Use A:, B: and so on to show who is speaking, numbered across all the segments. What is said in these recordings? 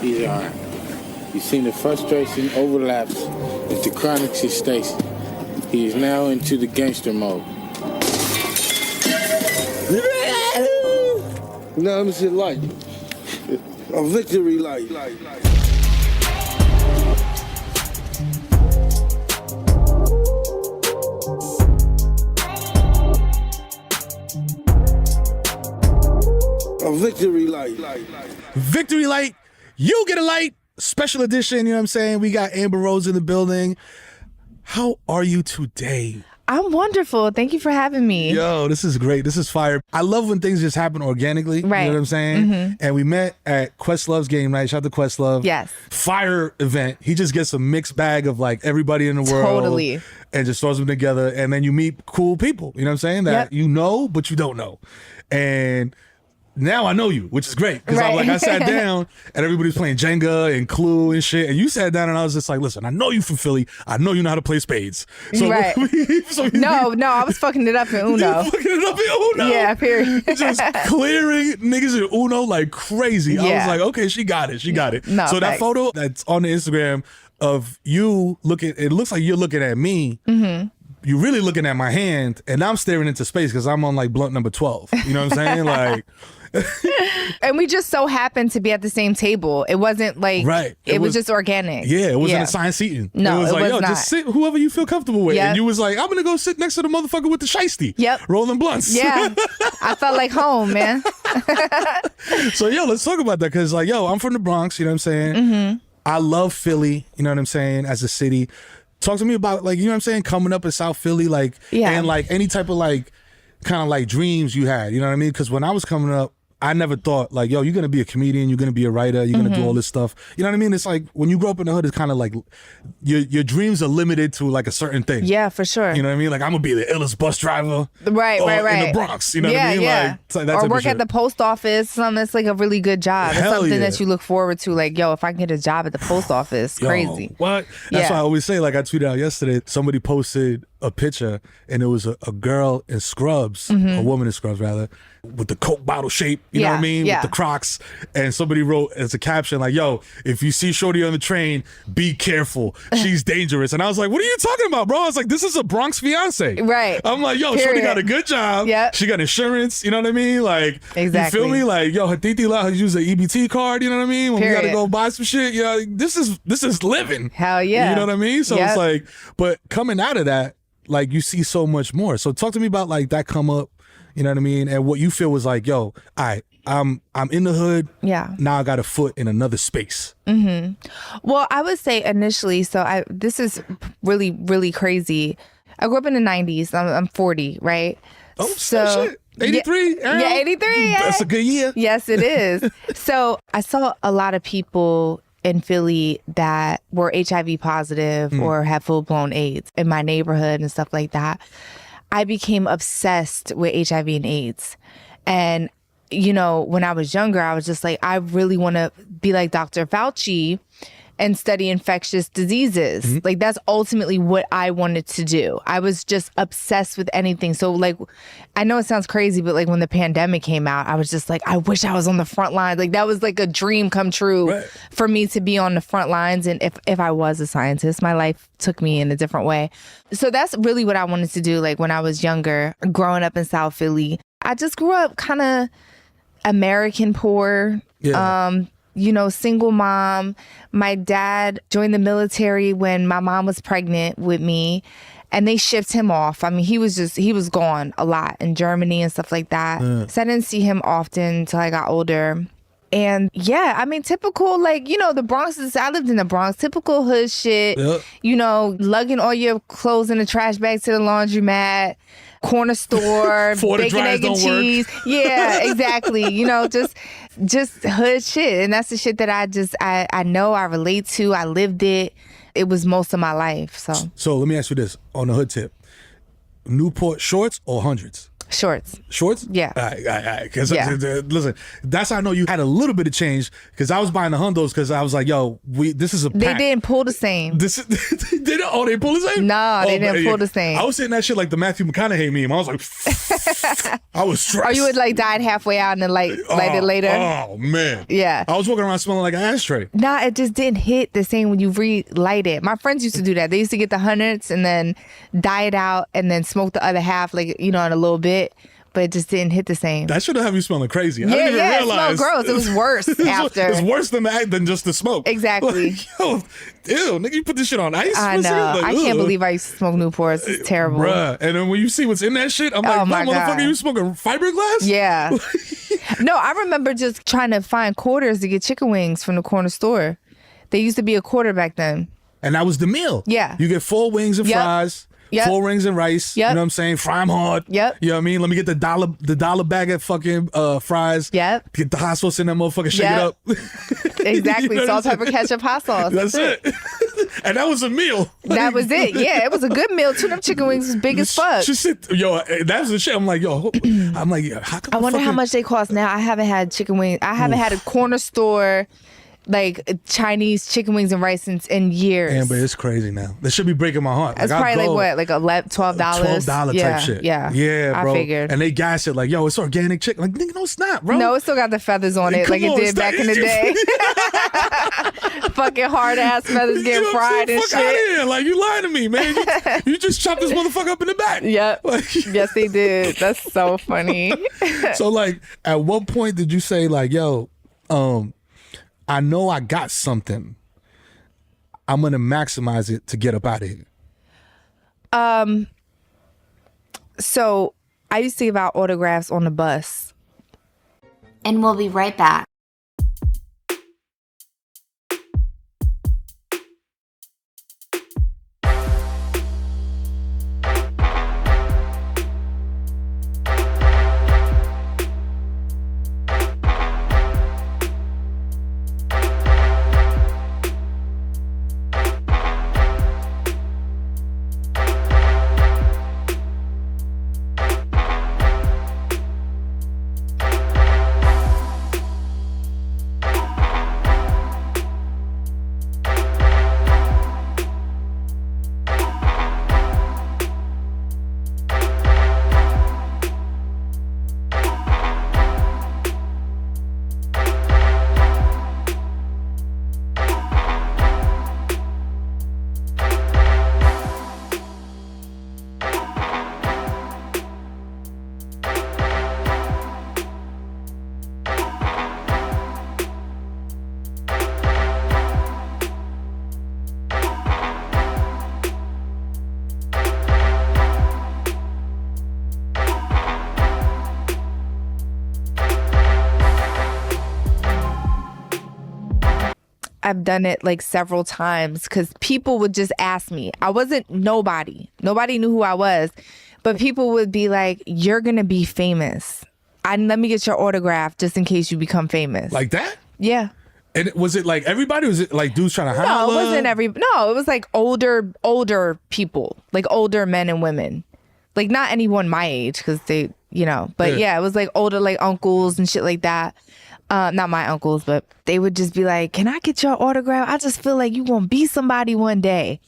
A: He's all right. You've seen the frustration overlaps into chronic gestation. He is now into the gangster mode.
B: Now this is light. A victory light. A victory light.
C: Victory light. You get a light. Special edition, you know what I'm saying? We got Amber Rose in the building. How are you today?
D: I'm wonderful. Thank you for having me.
C: Yo, this is great. This is fire. I love when things just happen organically.
D: Right.
C: You know what I'm saying?
D: Mm-hmm.
C: And we met at Questlove's game night. Shout out to Questlove.
D: Yes.
C: Fire event. He just gets a mixed bag of like everybody in the world.
D: Totally.
C: And just throws them together. And then you meet cool people. You know what I'm saying? That you know, but you don't know. And now I know you, which is great. Because I sat down and everybody's playing Jenga and Clue and shit. And you sat down and I was just like, listen, I know you from Philly. I know you know how to play spades. So
D: right. No, I was fucking it up in Uno.
C: You fucking it up in Uno?
D: Yeah, period.
C: Just clearing niggas in Uno like crazy. I
D: Yeah.
C: was like, okay, she got it. She got it.
D: No,
C: so that
D: thanks.
C: photo that's on the Instagram of you looking, it looks like you're looking at me. Mm-hmm. You're really looking at my hand and I'm staring into space because I'm on like blunt number 12. You know what I'm saying? Like...
D: And we just so happened to be at the same table. It wasn't like, it was just organic.
C: Yeah, it wasn't assigned seating.
D: No,
C: it was like, yo,
D: not.
C: just sit whoever you feel comfortable with.
D: Yep.
C: And you was like, I'm going to go sit next to the motherfucker with the shiesty.
D: Yep.
C: Rolling blunts.
D: Yeah. I felt like home, man.
C: So, yo, let's talk about that because, like, yo, I'm from the Bronx, you know what I'm saying? Mm-hmm. I love Philly, you know what I'm saying, as a city. Talk to me about, like, you know what I'm saying, coming up in South Philly, like, and, like, any type of, like, kind of, like, dreams you had, you know what I mean? Because when I was coming up, I never thought, like, yo, you're going to be a comedian, you're going to be a writer, you're going to do all this stuff. You know what I mean? It's like, when you grow up in the hood, it's kind of like, your dreams are limited to, like, a certain thing.
D: Yeah, for sure.
C: You know what I mean? Like, I'm going to be the illest bus driver.
D: Right.
C: In the Bronx, you know what I mean?
D: Yeah.
C: Like, that
D: or
C: type
D: work
C: of shit.
D: at the post office. Something that's like a really good job. It's
C: Hell
D: something
C: yeah.
D: that you look forward to. Like, yo, if I can get a job at the post office,
C: Yo,
D: crazy.
C: What? That's why I always say, like, I tweeted out yesterday, somebody posted a picture and it was a girl in scrubs, a woman in scrubs rather, with the Coke bottle shape, you know what I mean?
D: Yeah.
C: With the Crocs. And somebody wrote as a caption, like, yo, if you see Shorty on the train, be careful. She's dangerous. And I was like, what are you talking about, bro? I was like, this is a Bronx fiance.
D: Right.
C: I'm like, yo,
D: Period.
C: Shorty got a good job.
D: Yep.
C: She got insurance, you know what I mean? Like,
D: Exactly.
C: you feel me? Like, yo, her titi let her use an EBT card, you know what I mean? When we
D: Period.
C: gotta go buy some shit, you know, this is living.
D: Hell yeah.
C: You know what I mean? So it's like, but coming out of that, like, you see so much more. So talk to me about, like, that come up, you know what I mean? And what you feel was like, yo, all right, I'm in the hood.
D: Yeah.
C: Now I got a foot in another space.
D: Mm-hmm. Well, I would say initially, this is really, really crazy. I grew up in the 90s. I'm 40, right?
C: Oh, so shit. 83?
D: Yeah, 83. Yeah.
C: That's a good year.
D: Yes, it is. So I saw a lot of people in Philly that were HIV positive or had full-blown AIDS in my neighborhood and stuff like that. I became obsessed with HIV and AIDS. And, you know, when I was younger, I was just like, I really want to be like Dr. Fauci and study infectious diseases.
C: Mm-hmm.
D: Like, that's ultimately what I wanted to do. I was just obsessed with anything. So, like, I know it sounds crazy, but, like, when the pandemic came out, I was just like, I wish I was on the front lines. Like, that was, like, a dream come true for me to be on the front lines. And if I was a scientist, my life took me in a different way. So that's really what I wanted to do, like, when I was younger, growing up in South Philly. I just grew up kind of American poor.
C: Yeah.
D: You know, single mom. My dad joined the military when my mom was pregnant with me, and they shipped him off. I mean, he was gone a lot in Germany and stuff like that. So I didn't see him often until I got older. And yeah, I mean, typical, like, you know, the Bronx I lived in the Bronx, typical hood shit, you know, lugging all your clothes in a trash bag to the laundromat, corner store, bacon, egg, and cheese. Yeah, exactly. You know, just hood shit. And that's the shit that I know, I relate to, I lived it. It was most of my life, so.
C: So let me ask you this, on the hood tip. Newport shorts or hundreds?
D: Shorts.
C: Shorts?
D: Yeah.
C: All right. Because
D: Yeah.
C: listen, that's how I know you had a little bit of change. Because I was buying the Hondos because I was like, yo, this is a
D: They
C: pack.
D: didn't pull the same.
C: They pull the same?
D: No, they didn't pull the same.
C: I was saying that shit like the Matthew McConaughey meme. I was like, I was stressed.
D: Or you would like dye it halfway out and then light it later.
C: Oh, man.
D: Yeah.
C: I was walking around smelling like an ashtray.
D: Nah, it just didn't hit the same when you relight it. My friends used to do that. They used to get the hundreds and then dye it out and then smoke the other half, like, in a little bit. But it just didn't hit the same.
C: That should have you smelling crazy. I didn't even realize.
D: It smelled gross. It was worse after.
C: It's worse than just the smoke.
D: Exactly.
C: Like, yo, ew, nigga, you put this shit on ice?
D: I
C: What's
D: know.
C: it? Like,
D: I can't
C: ugh.
D: believe I used to smoke Newports. It's terrible.
C: Bruh. And then when you see what's in that shit, I'm like,
D: Oh, my
C: motherfucker,
D: God.
C: you smoking fiberglass?
D: Yeah. No, I remember just trying to find quarters to get chicken wings from the corner store. They used to be a quarter back then.
C: And that was the meal.
D: Yeah.
C: You get 4 wings and
D: Yep.
C: fries.
D: Yep.
C: 4 rings and rice.
D: Yep.
C: You know what I'm saying? Fry them hard.
D: Yep.
C: You know what I mean? Let me get the dollar bag of fucking fries.
D: Yep.
C: Get the hot sauce in that motherfucker, shake
D: Yep.
C: it up.
D: Exactly.
C: You know
D: Salt,
C: what I'm
D: pepper, ketchup, hot sauce.
C: That's it. And that was a meal.
D: That was it. Yeah, it was a good meal too. Them chicken wings was big as fuck.
C: She said, yo, that was the shit. I'm like, yo, how come
D: I wonder how
C: fucking-
D: much they cost now. I haven't had chicken wings. I haven't had a corner store like Chinese chicken wings and rice in years.
C: Damn, but it's crazy now. That should be breaking my heart.
D: It's
C: I'll
D: probably
C: go-
D: like what, like $12?
C: $12
D: yeah,
C: type shit.
D: Yeah,
C: bro.
D: I figured.
C: And they gas it like, yo, it's organic chicken. Like, nigga, no, it's not, bro.
D: No, it still got the feathers on it,
C: Come
D: like it
C: on,
D: did
C: it's
D: back
C: not-
D: in the day. Fucking hard ass feathers
C: You
D: getting
C: know what I'm
D: fried
C: saying?
D: and
C: Fuck outta
D: shit.
C: here. Like, you lying to me, man. You just chopped this motherfucker up in the back.
D: Yep.
C: Like,
D: Yes, they did. That's so funny.
C: so, like, at what point did you say, like, yo, I know I got something. I'm going to maximize it to get up out of here.
D: So I used to give out autographs on the bus.
E: And we'll be right back.
D: I've done it like several times because people would just ask me. I wasn't nobody. Nobody knew who I was. But people would be like, you're going to be famous. Let me get your autograph just in case you become famous.
C: Like that?
D: Yeah.
C: And was it like everybody? Was it like dudes trying to holler?
D: No, it wasn't No, it was like older people. Like older men and women. Like not anyone my age because they, But yeah, it was like older like uncles and shit like that. Not my uncles, but they would just be like, can I get your autograph? I just feel like you gonna be somebody one day.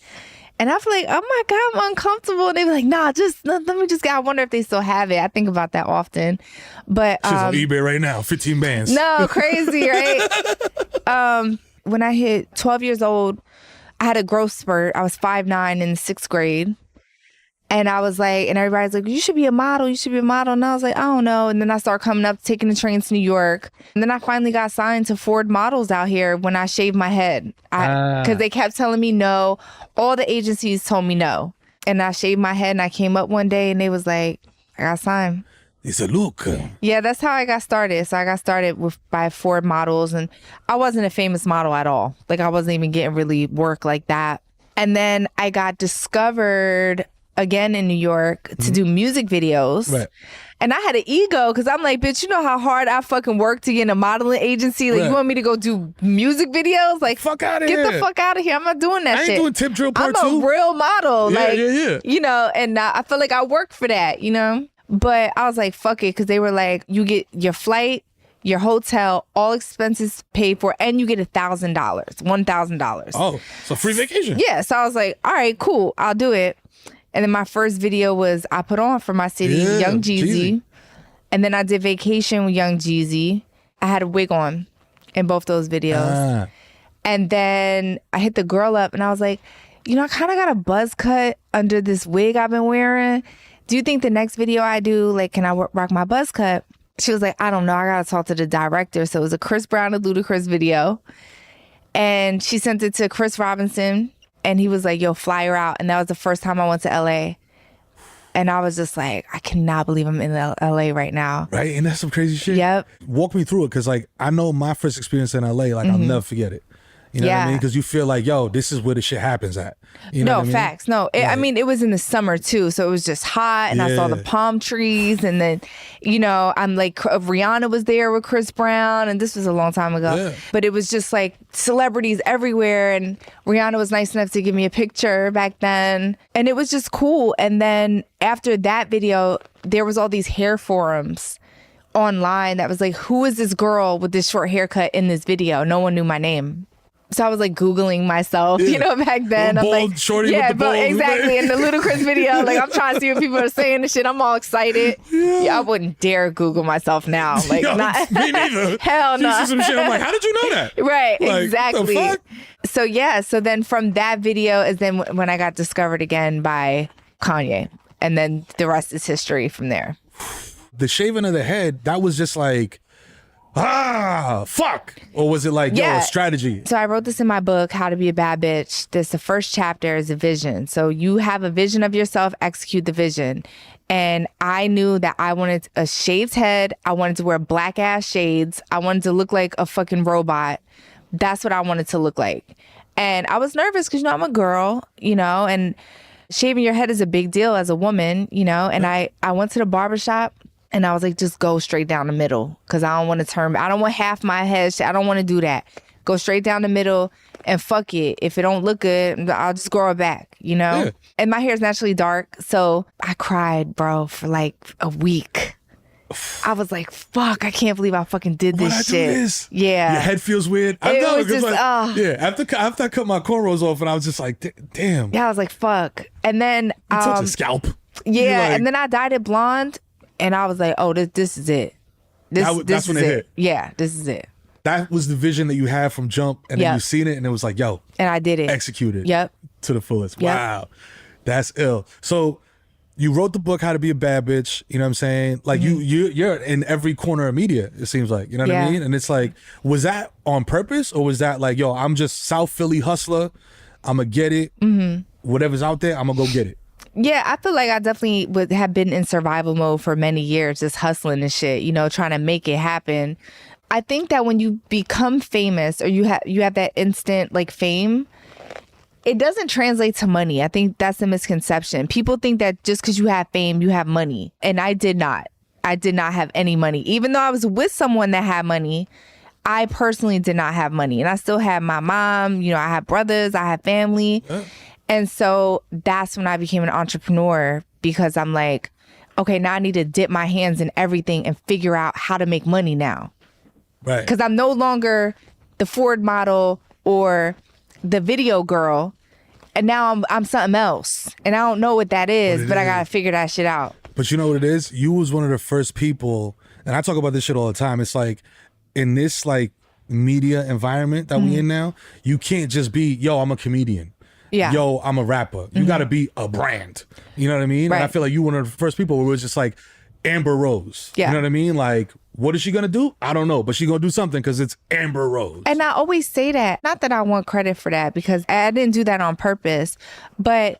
D: And I feel like, oh my God, I'm uncomfortable. And they be like, nah, let me just get, I wonder if they still have it. I think about that often. But
C: Shit's on eBay right now, 15 bands.
D: no, crazy, right? When I hit 12 years old, I had a growth spurt. I was 5'9" in 6th grade. And I was like, and everybody's like, you should be a model. You should be a model. And I was like, I don't know. And then I started coming up, taking the train to New York. And then I finally got signed to Ford Models out here when I shaved my head. Because they kept telling me no. All the agencies told me no. And I shaved my head and I came up one day and they was like, I got signed.
C: He said, look.
D: Yeah, that's how I got started. So I got started by Ford Models. And I wasn't a famous model at all. Like I wasn't even getting really work like that. And then I got discovered again in New York to do music videos.
C: Right.
D: And I had an ego because I'm like, bitch, you know how hard I fucking work to get in a modeling agency? Like,
C: Right.
D: you want me to go do music videos? Like,
C: Fuck outta
D: get
C: here.
D: the fuck out of here. I'm not doing that
C: I ain't
D: shit.
C: doing Tip Drill Part
D: I'm
C: 2.
D: a real model.
C: Yeah,
D: like,
C: yeah.
D: and I feel like I work for that, But I was like, fuck it, because they were like, you get your flight, your hotel, all expenses paid for, and you get $1,000, $1,000.
C: Oh, so free vacation.
D: Yeah, so I was like, all right, cool, I'll do it. And then my first video was I put on for my city, Young Jeezy. And then I did Vacation with Young Jeezy. I had a wig on in both those videos. And then I hit the girl up and I was like, you know, I kind of got a buzz cut under this wig I've been wearing. Do you think the next video I do, like, can I rock my buzz cut? She was like, I don't know. I got to talk to the director. So it was a Chris Brown and Ludacris video. And she sent it to Chris Robinson. And he was like, yo, fly her out. And that was the first time I went to LA. And I was just like, I cannot believe I'm in LA right now.
C: Right? And that's some crazy shit.
D: Yep.
C: Walk me through it. Because, like, I know my first experience in LA, like, I'll never forget it. You know what I mean? Because you feel like, yo, this is where the shit happens at. You know what I mean?
D: Facts. No, I mean, it was in the summer too. So it was just hot and I saw the palm trees. And then, you know, I'm like, Rihanna was there with Chris Brown. And this was a long time ago. Yeah. But it was just like celebrities everywhere. And Rihanna was nice enough to give me a picture back then. And it was just cool. And then after that video, there was all these hair forums online that was like, who is this girl with this short haircut in this video? No one knew my name. So I was like Googling myself, you know, back then. I'm like,
C: shorty with the
D: but
C: balls,
D: exactly. In the Ludacris video, like I'm trying to see what people are saying and shit. I'm all excited. Yeah, I wouldn't dare Google myself now. Like,
C: Yo,
D: not
C: me neither.
D: Hell no.
C: You see some shit, I'm like, how did you know that?
D: Right,
C: like,
D: exactly.
C: The fuck?
D: So yeah, so then from that video is then when I got discovered again by Kanye. And then the rest is history from there.
C: The shaving of the head, that was just like, fuck. Or was it like, yo, a strategy?
D: So I wrote this in my book, How to Be a Bad Bitch. The first chapter is a vision. So you have a vision of yourself, execute the vision. And I knew that I wanted a shaved head. I wanted to wear black ass shades. I wanted to look like a fucking robot. That's what I wanted to look like. And I was nervous because, you know, I'm a girl, you know, and shaving your head is a big deal as a woman, you know. And I went to the barbershop. And I was like, just go straight down the middle because I don't want to turn. I don't want half my head. I don't want to do that. Go straight down the middle and fuck it. If it don't look good, I'll just grow it back, you know? Yeah. And my hair is naturally dark. So I cried, bro, for like a week. I was like, fuck, I can't believe I fucking did this shit.
C: Do this?
D: Yeah.
C: Your head feels weird. I know. It was just, like, yeah, after I cut my cornrows off and I was just like, damn.
D: Yeah, I was like, fuck. And then.
C: You touched a scalp.
D: Yeah,
C: like,
D: and then I dyed it blonde. And I was like, oh, this is it. That's when it hit. Yeah, this is it.
C: That was the vision that you had from jump. And then you seen it and it was like, yo.
D: And I did it.
C: Executed.
D: Yep.
C: To the fullest.
D: Yep.
C: Wow. That's ill. So you wrote the book, How to Be a Bad Bitch. You know what I'm saying? Like you're in every corner of media, it seems like. You know what I mean? And it's like, was that on purpose? Or was that like, yo, I'm just South Philly hustler. I'm going to get it. Whatever's out there, I'm going to go get it.
D: Yeah, I feel like I definitely would have been in survival mode for many years, just hustling and shit, you know, trying to make it happen. I think that when you become famous or you have that instant like fame, it doesn't translate to money. I think that's a misconception. People think that just because you have fame, you have money. And I did not. I did not have any money. Even though I was with someone that had money, I personally did not have money. And I still had my mom, you know, I had brothers, I had family. And so that's when I became an entrepreneur because I'm like, okay, now I need to dip my hands in everything and figure out how to make money now.
C: Right.
D: Because I'm no longer the Ford model or the video girl. And now I'm something else. And I don't know what that is, but I got to figure that shit out.
C: But you know what it is? You was one of the first people, and I talk about this shit all the time. It's like in this like media environment that we in now, you can't just be, yo, I'm a comedian. Yeah. Yo, I'm a rapper. You got to be a brand. You know what I mean? Right. And I feel like you were one of the first people who was just like Amber Rose. Yeah. You know what I mean? Like, what is she going to do? I don't know. But she going to do something because it's Amber Rose.
D: And I always say that. Not that I want credit for that because I didn't do that on purpose. But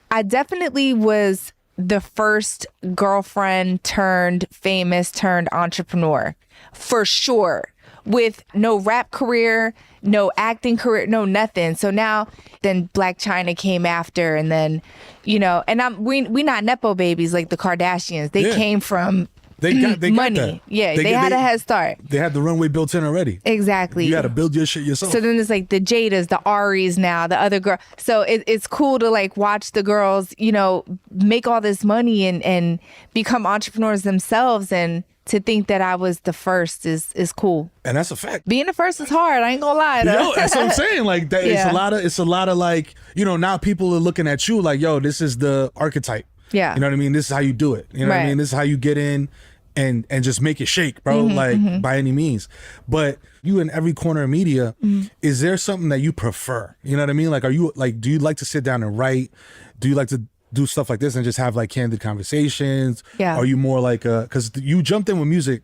D: I definitely was the first girlfriend turned famous turned entrepreneur. For sure. With no rap career, no acting career, no nothing. So now then Black China came after and then, you know, and we not Nepo babies like the Kardashians. They came from
C: They got
D: money.
C: that.
D: Yeah, they had a head start.
C: They had the runway built in already.
D: Exactly.
C: You got to build your shit yourself.
D: So then there's like the Jadas, the Aries now, the other girl. So it's cool to like watch the girls, you know, make all this money and become entrepreneurs themselves, and to think that I was the first is cool.
C: And that's a fact.
D: Being the first is hard. I ain't gonna lie.
C: Yo, that's what I'm saying. Like that,
D: Yeah.
C: it's a lot of like, you know, now people are looking at you like, yo, this is the archetype.
D: Yeah.
C: You know what I mean? This is how you do it. You know what I
D: Right.
C: mean? This is how you get in and just make it shake, bro. Like by any means. But you in every corner of media, is there something that you prefer? You know what I mean? Like, are you like, do you like to sit down and write? Do you like to do stuff like this and just have like candid conversations?
D: Yeah.
C: Are you more like because you jumped in with music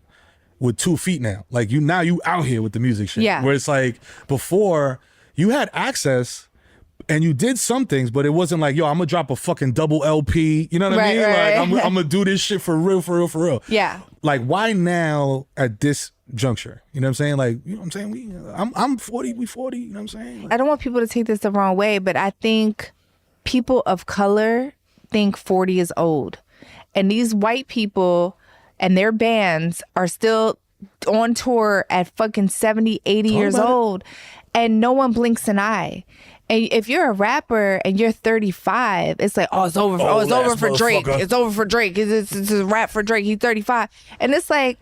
C: with 2 feet now. Like you out here with the music shit.
D: Yeah.
C: Where it's like before you had access and you did some things, but it wasn't like, yo, I'm gonna drop a fucking double LP. You know what I mean?
D: Right.
C: Like I'm gonna do this shit for real.
D: Yeah.
C: Like why now at this juncture? You know what I'm saying? Like, you know what I'm saying? I'm 40, we 40, you know what I'm saying? Like,
D: I don't want people to take this the wrong way, but I think people of color think 40 is old. And these white people and their bands are still on tour at fucking 70, 80
C: Talk
D: years
C: about it.
D: old. And no one blinks an eye. And if you're a rapper and you're 35, it's like, oh, it's over. It's over for Drake.
C: motherfucker.
D: It's over for Drake. It's a rap for Drake. He's 35. And it's like,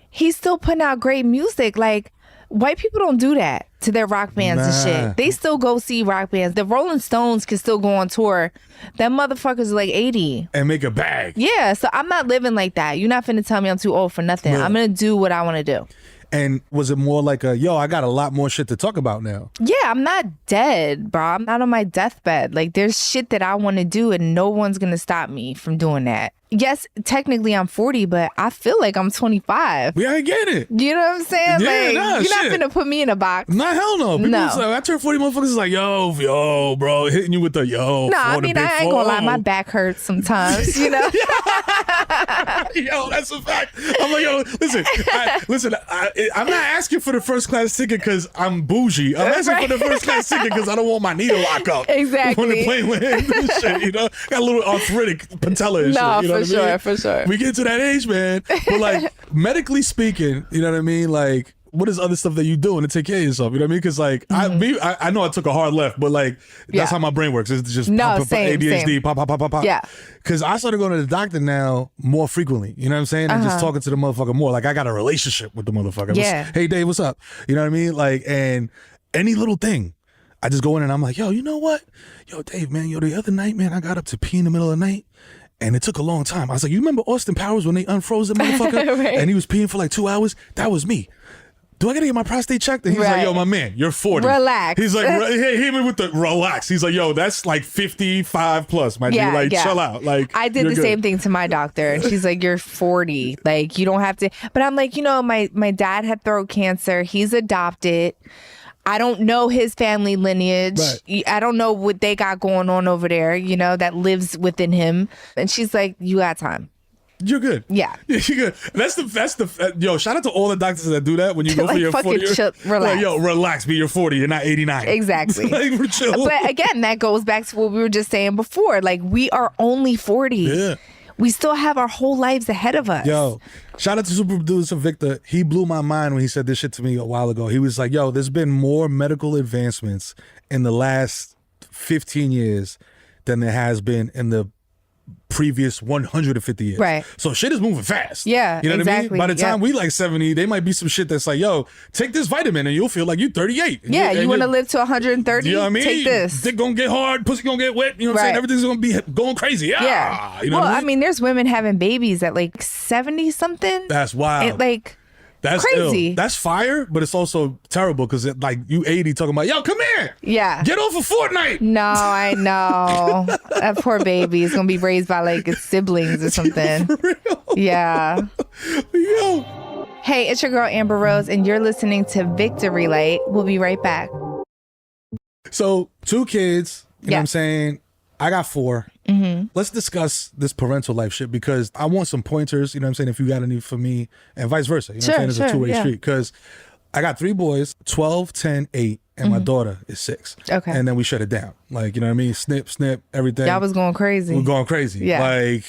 D: he's still putting out great music. Like, white people don't do that to their rock bands and
C: Nah.
D: shit. They still go see rock bands. The Rolling Stones can still go on tour. Them motherfuckers are like 80.
C: and make a bag.
D: Yeah, so I'm not living like that. You're not finna tell me I'm too old for nothing.
C: Yeah.
D: I'm gonna do what I want to do.
C: And was it more like yo, I got a lot more shit to talk about now?
D: Yeah, I'm not dead, bro. I'm not on my deathbed. Like, there's shit that I want to do, and no one's gonna stop me from doing that. Yes, technically I'm 40, but I feel like I'm 25.
C: I get it.
D: You know what I'm saying?
C: Yeah,
D: like,
C: nah,
D: you're not
C: shit.
D: finna put me in a box.
C: Nah, hell no. People
D: No.
C: say, I turn 40 motherfuckers is like, yo, bro, hitting you with the yo.
D: No, I
C: 40
D: mean,
C: big
D: I ain't gonna lie.
C: four.
D: My back hurts sometimes, you know?
C: Yo, that's a fact. I'm like, yo, listen, I'm not asking for the first class ticket because I'm bougie. I'm asking for the first class ticket because I don't want my knee to lock up.
D: Exactly.
C: When the plane lands and shit, you know? Got a little arthritic patella and
D: No,
C: shit. You know
D: for
C: what I mean?
D: for sure.
C: We get to that age, man. But like, medically speaking, you know what I mean? Like, what is other stuff that you doing to take care of yourself? You know what I mean? Because like, I know I took a hard left, but like, that's
D: Yeah.
C: how my brain works. It's just
D: No, same,
C: ADHD,
D: same.
C: pop.
D: Yeah.
C: Because I started going to the doctor now more frequently. You know what I'm saying? And just talking to the motherfucker more. Like, I got a relationship with the motherfucker.
D: Yeah.
C: Hey, Dave, what's up? You know what I mean? Like, and any little thing, I just go in and I'm like, yo, you know what? Yo, Dave, man, the other night, man, I got up to pee in the middle of the night. And it took a long time. I was like, you remember Austin Powers when they unfroze the motherfucker?
D: Right.
C: And he was peeing for like 2 hours? That was me. Do I gotta get my prostate checked? And he's like,
D: Right.
C: yo, my man, you're 40.
D: Relax.
C: He's like, hit me with the relax. He's like, yo, that's like 55 plus, my dude. Like, chill out. Like,
D: I did
C: you're
D: the
C: good.
D: same thing to my doctor, and she's like, "You're 40. Like, you don't have to." But I'm like, you know, my dad had throat cancer. He's adopted. I don't know his family lineage.
C: Right.
D: I don't know what they got going on over there, you know, that lives within him. And she's like, "You got time."
C: You're good.
D: Yeah.
C: You're good. That's the yo, shout out to all the doctors that do that when you go
D: Like,
C: for your
D: fucking
C: 40.
D: chill, relax.
C: Like, yo, relax, be you're 40, you're not 89.
D: Exactly.
C: Like, chill.
D: But again, that goes back to what we were just saying before. Like, we are only 40.
C: Yeah.
D: We still have our whole lives ahead of us.
C: Yo, shout out to super producer Victor. He blew my mind when he said this shit to me a while ago. He was like, yo, there's been more medical advancements in the last 15 years than there has been in the previous 150 years.
D: Right.
C: So shit is moving fast.
D: Yeah,
C: You know what I mean?
D: exactly.
C: By the time
D: Yeah.
C: we like 70, they might be some shit that's like, yo, take this vitamin and you'll feel like you're 38.
D: Yeah,
C: And
D: you want to
C: you're-
D: live to 130?
C: You know what I mean?
D: Take this.
C: Dick gonna get hard, pussy gonna get wet. You know what I'm saying?
D: Right.
C: Everything's gonna be going crazy.
D: Yeah.
C: You know
D: well,
C: what
D: I mean, there's women having babies at like 70 something.
C: That's wild.
D: It, like,
C: That's
D: crazy.
C: ill. That's fire, but it's also terrible because like you 80 talking about, yo, come here.
D: Yeah.
C: Get off of Fortnite.
D: No, I know. That poor baby is going to be raised by like its siblings or something.
C: For real.
D: Yeah.
C: Yo.
D: Hey, it's your girl Amber Rose, and you're listening to Victory Light. We'll be right back.
C: So 2 kids, you know
D: Yeah.
C: what I'm saying? I got 4. Mm-hmm. Let's discuss this parental life shit because I want some pointers, you know what I'm saying, if you got any for me and vice versa. You know what I'm saying? It's a two-way
D: yeah.
C: street because I got 3 boys, 12, 10, 8. and my daughter is 6.
D: Okay.
C: And then we shut it down. Like, you know what I mean? Snip, everything.
D: Y'all was going crazy.
C: We're going crazy.
D: Yeah.
C: Like,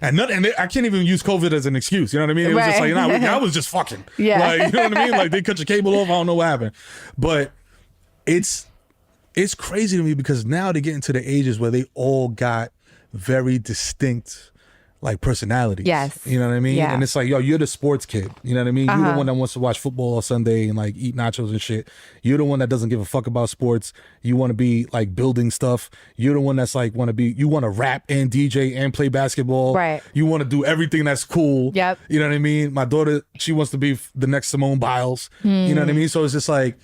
C: and I can't even use COVID as an excuse. You know what I mean? It was just like, I was just fucking.
D: Yeah.
C: Like, you know what I mean? Like, they cut your cable off. I don't know what happened. But it's crazy to me because now they get into the ages where they all got very distinct like personalities.
D: Yes.
C: You know what I mean?
D: Yeah.
C: And it's like, yo, you're the sports kid. You know what I mean? You're the one that wants to watch football on Sunday and like eat nachos and shit. You're the one that doesn't give a fuck about sports. You want to be like building stuff. You're the one that's like you want to rap and DJ and play basketball.
D: Right.
C: You want to do everything that's cool.
D: Yep.
C: You know what I mean? My daughter, she wants to be the next Simone Biles. You know what I mean? So it's just like,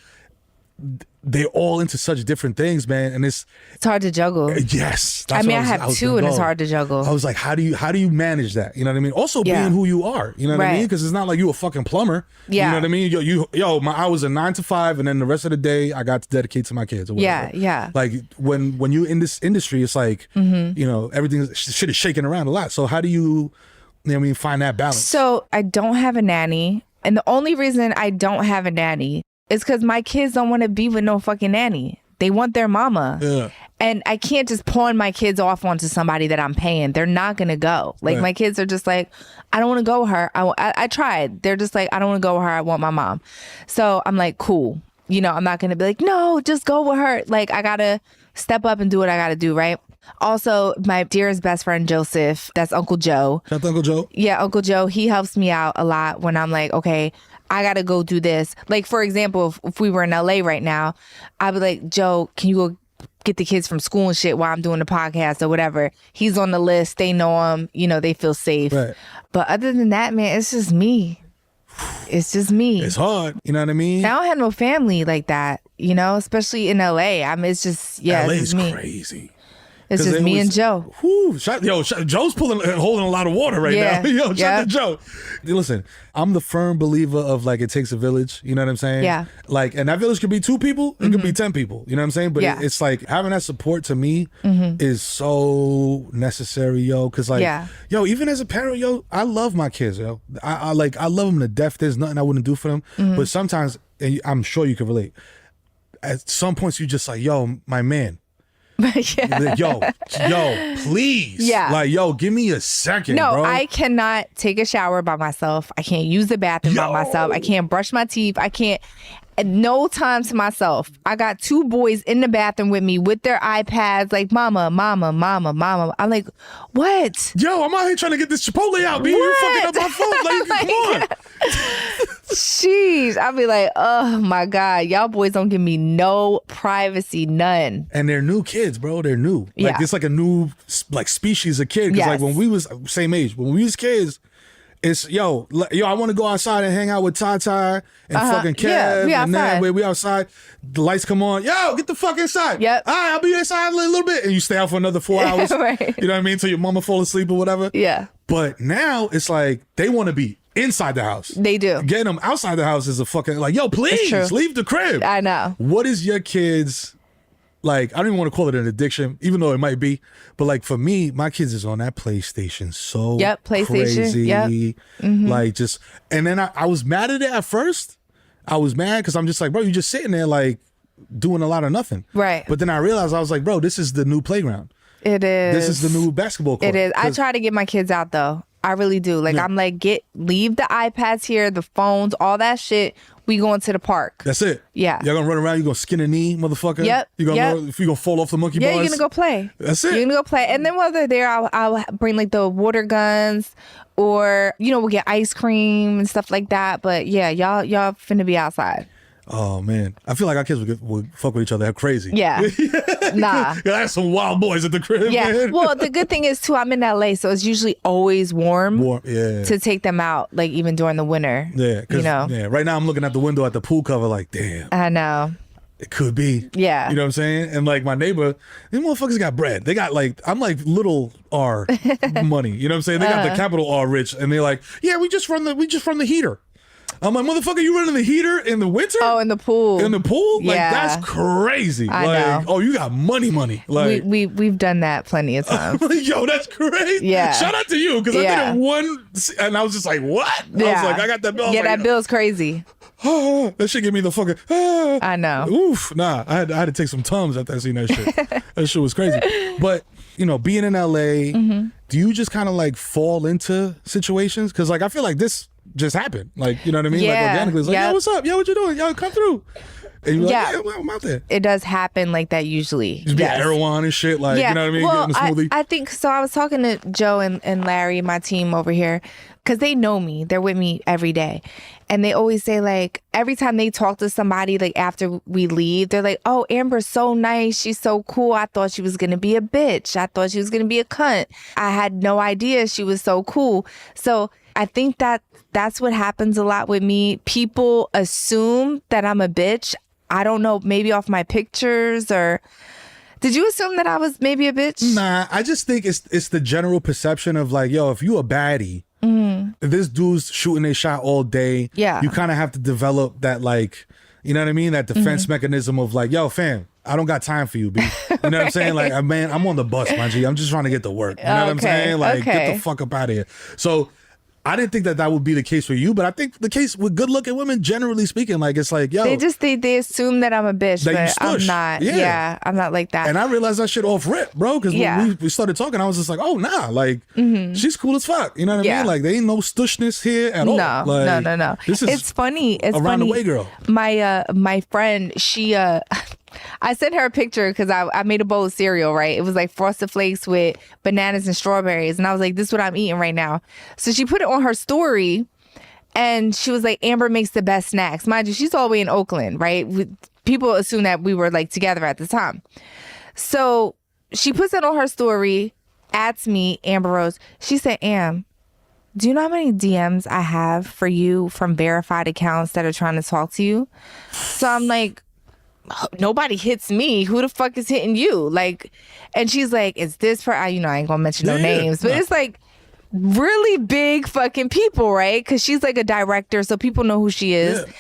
C: they're all into such different things, man, and it's
D: hard to juggle.
C: Yes,
D: I have 2, and it's hard to juggle.
C: I was like, how do you manage that? You know what I mean? Also being who you are, you know what I mean? Because it's not like you a fucking plumber.
D: Yeah.
C: You know what I mean? My hours are 9 to 5, and then the rest of the day I got to dedicate to my kids. Or whatever.
D: Yeah.
C: Like when you in this industry, it's like you know everything shit is shaking around a lot. So how do you know what I mean, find that balance?
D: So I don't have a nanny, and the only reason I don't have a nanny is because my kids don't want to be with no fucking nanny. They want their mama.
C: Yeah.
D: And I can't just pawn my kids off onto somebody that I'm paying. They're not going to go. Like, my kids are just like, I don't want to go with her. I tried. They're just like, I don't want to go with her. I want my mom. So I'm like, cool. You know, I'm not going to be like, no, just go with her. Like, I got to step up and do what I got to do, right? Also, my dearest best friend, Joseph, that's Uncle Joe.
C: Shout out to Uncle Joe.
D: Yeah, Uncle Joe, he helps me out a lot when I'm like, okay, I got to go do this. Like, for example, if we were in LA right now, I'd be like, Joe, can you go get the kids from school and shit while I'm doing the podcast or whatever? He's on the list. They know him. You know, they feel safe.
C: Right.
D: But other than that, man, it's just me. It's just me.
C: It's hard. You know what I mean?
D: I don't have no family like that, you know, especially in LA. I mean, it's just,
C: LA
D: it's
C: is
D: just me.
C: crazy.
D: It's just me and Joe.
C: Whew, Joe's holding a lot of water right now. Yo, shout out to Joe. Listen, I'm the firm believer of like it takes a village. You know what I'm saying?
D: Yeah.
C: Like, and that village could be 2 people. It could be 10 people. You know what I'm saying? But it's like having that support to me is so necessary, yo. Because like, yo, even as a parent, yo, I love my kids, yo. I love them to death. There's nothing I wouldn't do for them. But sometimes, and I'm sure you can relate. At some points, you just like, yo, my man. Like, yo, please.
D: Yeah.
C: Like, yo, give me a second,
D: No,
C: bro.
D: I cannot take a shower by myself. I can't use the bathroom by myself. I can't brush my teeth. I can't. No time to myself. I got 2 boys in the bathroom with me with their iPads, like, mama, mama, mama, mama. I'm like, what?
C: Yo, I'm out here trying to get this Chipotle out, B. You fucking up my phone. Like, come on.
D: Sheesh. I'll be like, oh my God. Y'all boys don't give me no privacy, none.
C: And they're new kids, bro. They're new. Like, it's like a new, like, species of kid. Because, like, when we was same age, when we was kids, it's, yo, I want to go outside and hang out with Tata and fucking Kev.
D: Yeah, we
C: and
D: outside.
C: then we outside, the lights come on. Yo, get the fuck inside.
D: Yep.
C: All right, I'll be inside in a little bit. And you stay out for another 4 hours.
D: Right.
C: You know what I mean? Till your mama fall asleep or whatever.
D: Yeah.
C: But now it's like they want to be inside the house.
D: They do.
C: Getting them outside the house is a fucking, like, yo, please leave the crib.
D: I know.
C: What is your kids, like, I don't even want to call it an addiction, even though it might be. But like for me, my kids is on that PlayStation so
D: PlayStation.
C: crazy.
D: Yep.
C: Like just, and then I was mad at it at first. I was mad because I'm just like, bro, you're just sitting there like doing a lot of nothing.
D: Right.
C: But then I realized, I was like, bro, this is the new playground.
D: It is.
C: This is the new basketball court.
D: It is. I try to get my kids out though. I really do. Like, I'm like, leave the iPads here, the phones, all that shit. We going to the park.
C: That's it.
D: Yeah.
C: Y'all gonna run around, you gonna skin a knee, motherfucker?
D: Yep.
C: You gonna if you gonna fall off the monkey bars?
D: Yeah, you're gonna go play.
C: That's it.
D: You're gonna go play. And then while they're there, I'll bring like the water guns, or, you know, we'll get ice cream and stuff like that. But yeah, y'all finna be outside.
C: Oh man, I feel like our kids would fuck with each other crazy.
D: Yeah. Nah.
C: I have some wild boys at the crib.
D: Yeah.
C: Man.
D: Well, the good thing is too, I'm in LA, so it's usually always warm.
C: Yeah.
D: To take them out, like even during the winter.
C: Yeah.
D: You know.
C: Yeah. Right now, I'm looking at the window at the pool cover, like, damn.
D: I know.
C: It could be.
D: Yeah.
C: You know what I'm saying? And like my neighbor, these motherfuckers got bread. They got like, I'm like little R money. You know what I'm saying? They got the capital R rich, and they're like, yeah, we just run the heater. I'm like, motherfucker, you running the heater in the winter?
D: Oh, in the pool.
C: In the pool? Like,
D: Yeah.
C: that's crazy.
D: I
C: like,
D: know.
C: oh, you got money. Like,
D: we've done that plenty of times.
C: yo, that's crazy.
D: Yeah.
C: Shout out to you, because I did it one, and I was just like, what? I was like, I got that bill.
D: Yeah,
C: like,
D: that bill's crazy.
C: that shit gave me the fucking.
D: I know.
C: Oof, nah. I had to take some Tums after I seen that shit. That shit was crazy. But being in LA, do you just kind of like fall into situations? Because like I feel like this just happened. Like you know what I mean?
D: Yeah.
C: Like organically, it's like, yo, what's up? Yo, what you doing? Yo, come through. And you're like, yeah, well, I'm out there.
D: It does happen like that usually.
C: Just be Erewhon and shit, like, you know what I mean?
D: Well,
C: Getting a smoothie.
D: I think, so I was talking to Joe and Larry, my team over here, because they know me. They're with me every day. And they always say, like, every time they talk to somebody, like, after we leave, they're like, oh, Amber's so nice. She's so cool. I thought she was going to be a bitch. I thought she was going to be a cunt. I had no idea she was so cool. So I think that's what happens a lot with me. People assume that I'm a bitch. I don't know, maybe off my pictures, or did you assume that I was maybe a bitch?
C: Nah, I just think it's the general perception of like, yo, if you a baddie, if this dude's shooting a shot all day, you kind of have to develop that, like, you know what I mean? That defense mechanism of like, yo, fam, I don't got time for you, B. You know what I'm saying? Like, man, I'm on the bus, my G. I'm just trying to get to work. You know what I'm saying? Like, get the fuck up out of here. So I didn't think that would be the case for you, but I think the case with good-looking women, generally speaking, like it's like, yo,
D: they assume that I'm a bitch, but I'm not.
C: Yeah,
D: I'm not like that.
C: And I realized that shit off rip, bro, because when we started talking, I was just like, oh nah, like she's cool as fuck. You know what I mean? Like there ain't no stushness here at all. Like,
D: No.
C: This is
D: it's funny. It's
C: around
D: funny.
C: the way, girl.
D: My friend, she I sent her a picture because I made a bowl of cereal, right? It was like Frosted Flakes with bananas and strawberries. And I was like, this is what I'm eating right now. So she put it on her story and she was like, Amber makes the best snacks. Mind you, she's all the way in Oakland, right? People assume that we were like together at the time. So she puts it on her story, adds me, Amber Rose. She said, Am, do you know how many DMs I have for you from verified accounts that are trying to talk to you? So I'm like, nobody hits me. Who the fuck is hitting you? Like, and she's like, is this for, I ain't gonna mention no names, but it's like really big fucking people, right? Because she's like a director, so people know who she is. Yeah.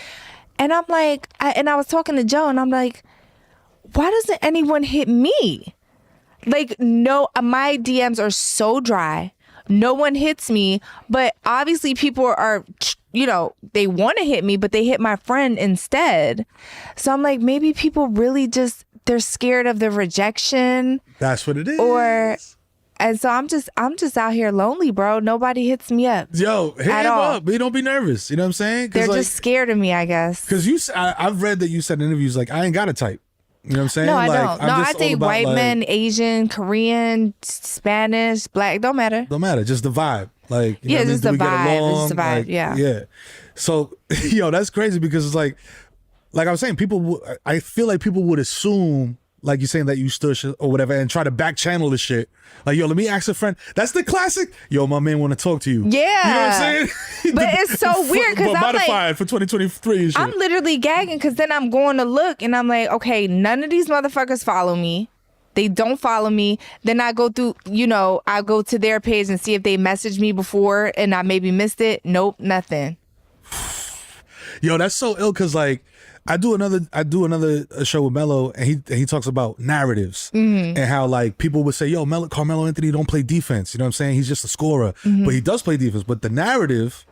D: And I'm like, I was talking to Joe, and I'm like, why doesn't anyone hit me? Like, no, my DMs are so dry. No one hits me, but obviously people are, they want to hit me, but they hit my friend instead. So I'm like, maybe people really they're scared of the rejection.
C: That's what it is.
D: And so I'm just out here lonely, bro. Nobody hits me up.
C: Yo, hit him up. But don't be nervous. You know what I'm saying?
D: They're just scared of me, I guess.
C: Because I've read that you said in interviews, like, I ain't got a type. You know what I'm saying?
D: No, I
C: like,
D: don't. No, I date white men, Asian, Korean, Spanish, black. Don't matter.
C: Don't matter. Just the vibe. Like, you know
D: just the vibe. Just the vibe.
C: Like,
D: yeah.
C: Yeah. So, yo, that's crazy because it's like I was saying, I feel like people would assume, like you're saying, that you stood or whatever and try to back channel the shit. Like, yo, let me ask a friend. That's the classic. Yo, my man want to talk to you.
D: Yeah.
C: You know what I'm saying?
D: But it's so weird because I'm
C: modified for 2023 and shit.
D: I'm literally gagging because then I'm going to look and I'm like, okay, none of these motherfuckers follow me. They don't follow me. Then I go through, I go to their page and see if they messaged me before and I maybe missed it. Nope, nothing.
C: Yo, that's so ill because like I do another show with Melo and he talks about narratives and how like people would say, yo, Carmelo Anthony don't play defense. You know what I'm saying? He's just a scorer, but he does play defense. But the narrative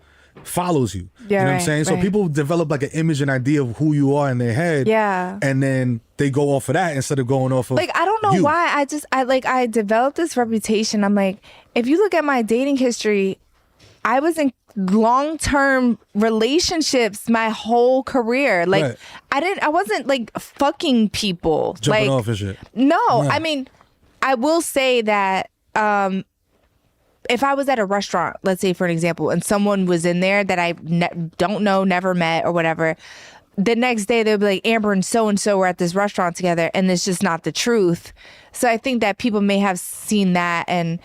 C: follows you.
D: Yeah,
C: you know what I'm saying? So people develop like an image and idea of who you are in their head.
D: Yeah.
C: And then they go off of that instead of going off of
D: like, I don't know why I developed this reputation. I'm like, if you look at my dating history, I was in long-term relationships my whole career. Like I wasn't like fucking people.
C: Jumping
D: like,
C: off and shit.
D: No, I mean, I will say that if I was at a restaurant, let's say for an example, and someone was in there that I don't know, never met or whatever, the next day they'll be like, Amber and so were at this restaurant together, and it's just not the truth. So I think that people may have seen that, and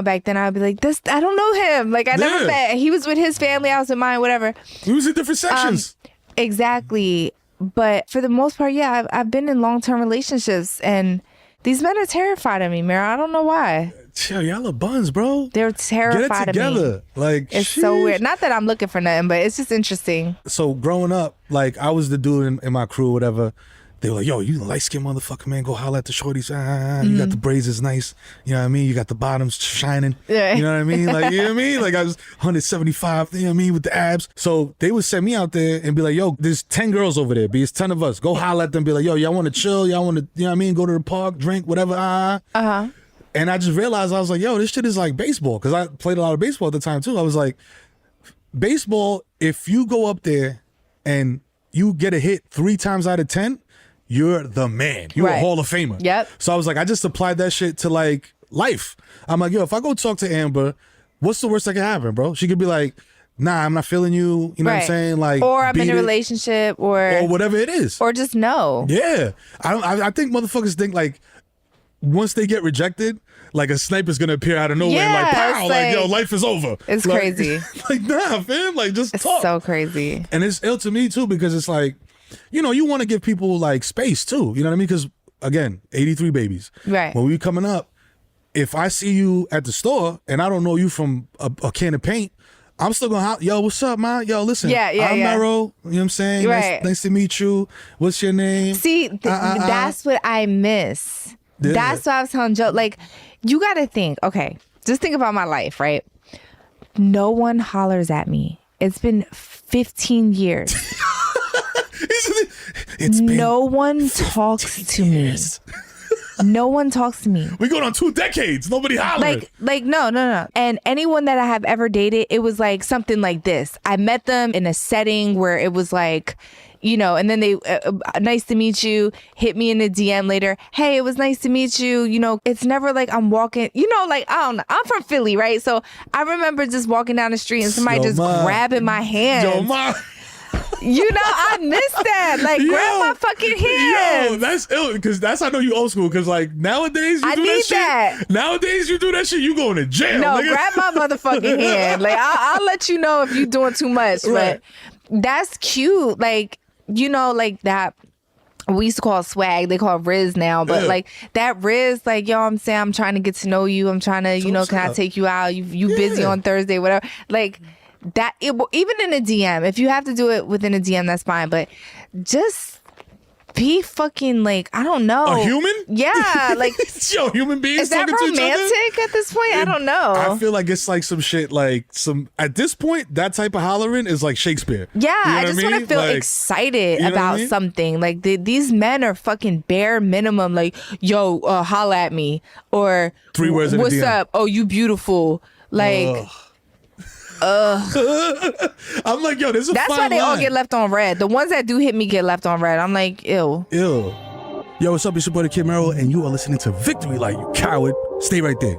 D: back then I'd be like, I don't know him. Like I never met. He was with his family, I was with mine, whatever.
C: We was in different sections.
D: Exactly. But for the most part, yeah, I've been in long-term relationships, and these men are terrified of me, Mero. I don't know why.
C: Yo, y'all are buns, bro.
D: They're terrified
C: Get it together.
D: of me.
C: Like,
D: it's so weird. Not that I'm looking for nothing, but it's just interesting.
C: So growing up, like I was the dude in my crew, whatever, they were like, yo, you light skinned motherfucker, man, go holler at the shorties. You got the braids is nice. You know what I mean? You got the bottoms shining.
D: Yeah.
C: You know what I mean? Like, you know what I mean? Like I was 175, you know what I mean, with the abs. So they would send me out there and be like, yo, there's 10 girls over there, it's 10 of us. Go holler at them, be like, yo, y'all want to chill? Y'all want to, you know what I mean? Go to the park, drink, whatever. And I just realized, I was like, yo, this shit is like baseball. Because I played a lot of baseball at the time too. I was like, baseball, if you go up there and you get a hit 3 times out of 10, you're the man. You're a Hall of Famer.
D: Yep.
C: So I was like, I just applied that shit to like life. I'm like, yo, if I go talk to Amber, what's the worst that can happen, bro? She could be like, nah, I'm not feeling you. You know what I'm saying? Like,
D: or I'm in a relationship, or
C: whatever it is,
D: or just no.
C: Yeah, I think motherfuckers think like once they get rejected, like a sniper's gonna appear out of nowhere and like, pow, like, yo, life is over.
D: It's
C: like,
D: crazy.
C: Like, nah, fam, like just
D: it's
C: talk.
D: So crazy.
C: And it's ill to me too because it's like, you know, you want to give people like space too. You know what I mean? Because again, 83 babies.
D: Right.
C: When we coming up, if I see you at the store and I don't know you from a can of paint, I'm still gonna yo, what's up, man? Yo, listen, I'm Mero. You know what I'm saying?
D: Right.
C: Nice to meet you. What's your name?
D: See, that's what I miss. Yeah. That's what I was telling Joe. Like, you gotta think, okay, just think about my life, right? No one hollers at me. It's been 15 years. No one talks to me. No one talks to me.
C: We going on 2 decades. Nobody hollered.
D: Like no. And anyone that I have ever dated, it was like something like this. I met them in a setting where it was like, you know, and then they, nice to meet you, hit me in a DM later. Hey, it was nice to meet you. You know, it's never like I'm walking, you know, like, I don't know. I'm from Philly, right? So I remember just walking down the street and somebody grabbing my hand.
C: Yo, ma.
D: You know, I miss that. Like, grab my fucking hand.
C: Yo, that's ill, because that's, I know you old school, because like nowadays you do that shit. Nowadays you do that shit, you going to jail.
D: No,
C: nigga.
D: grab my motherfucking hand. Like, I'll let you know if you're doing too much. Right. But that's cute. Like, you know, like that. We used to call it swag. They call it Riz now. But like that Riz, like, yo, I'm saying I'm trying to get to know you. I'm trying to, you know, can I take you out? You busy on Thursday, whatever. Like that, even in a DM, if you have to do it within a DM, that's fine. But just be fucking, like, I don't know.
C: A human?
D: Yeah. Like,
C: yo, human beings
D: is that
C: talking to each other?
D: romantic at this point? I don't know.
C: I feel like it's like some shit, like at this point, that type of hollering is like Shakespeare.
D: Yeah,
C: you know
D: I just want to feel
C: like,
D: excited about something. Like these men are fucking bare minimum. Like, yo, holla at me, or
C: 3 words.
D: What's up? Oh, you beautiful. Like,
C: I'm like, yo, this is.
D: That's why they all get left on red. The ones that do hit me get left on red. I'm like, ew.
C: Yo, what's up? It's your boy, Kid Mero, and you are listening to Victory Light, you coward. Stay right there.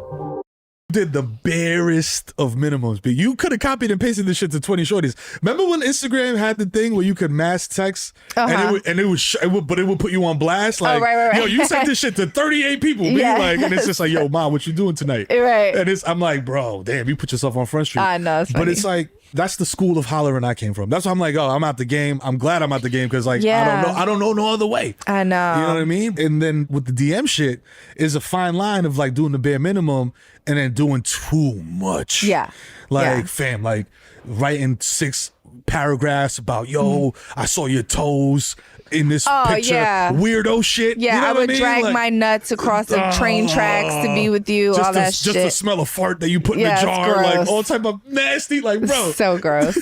C: Did the barest of minimums, but you could have copied and pasted this shit to 20 shorties. Remember when Instagram had the thing where you could mass text and it would put you on blast? Like,
D: right.
C: Yo, you sent this shit to 38 people, like, and it's just like, yo, mom, what you doing tonight?
D: Right.
C: And I'm like, bro, damn, you put yourself on Front Street.
D: I know, it's funny.
C: But it's like, that's the school of hollering I came from. That's why I'm like, oh, I'm out the game. I'm glad I'm out the game because like I don't know no other way.
D: I know.
C: You know what I mean? And then with the DM shit is a fine line of like doing the bare minimum and then doing too much.
D: Yeah.
C: Like, fam, like writing 6 paragraphs about, yo, I saw your toes in this picture.
D: Yeah.
C: Weirdo shit.
D: Yeah,
C: you know
D: I would drag
C: like,
D: my nuts across the train tracks to be with you. All that shit.
C: Just the smell of fart that you put in the jar. Like all type of nasty, like, bro.
D: So gross.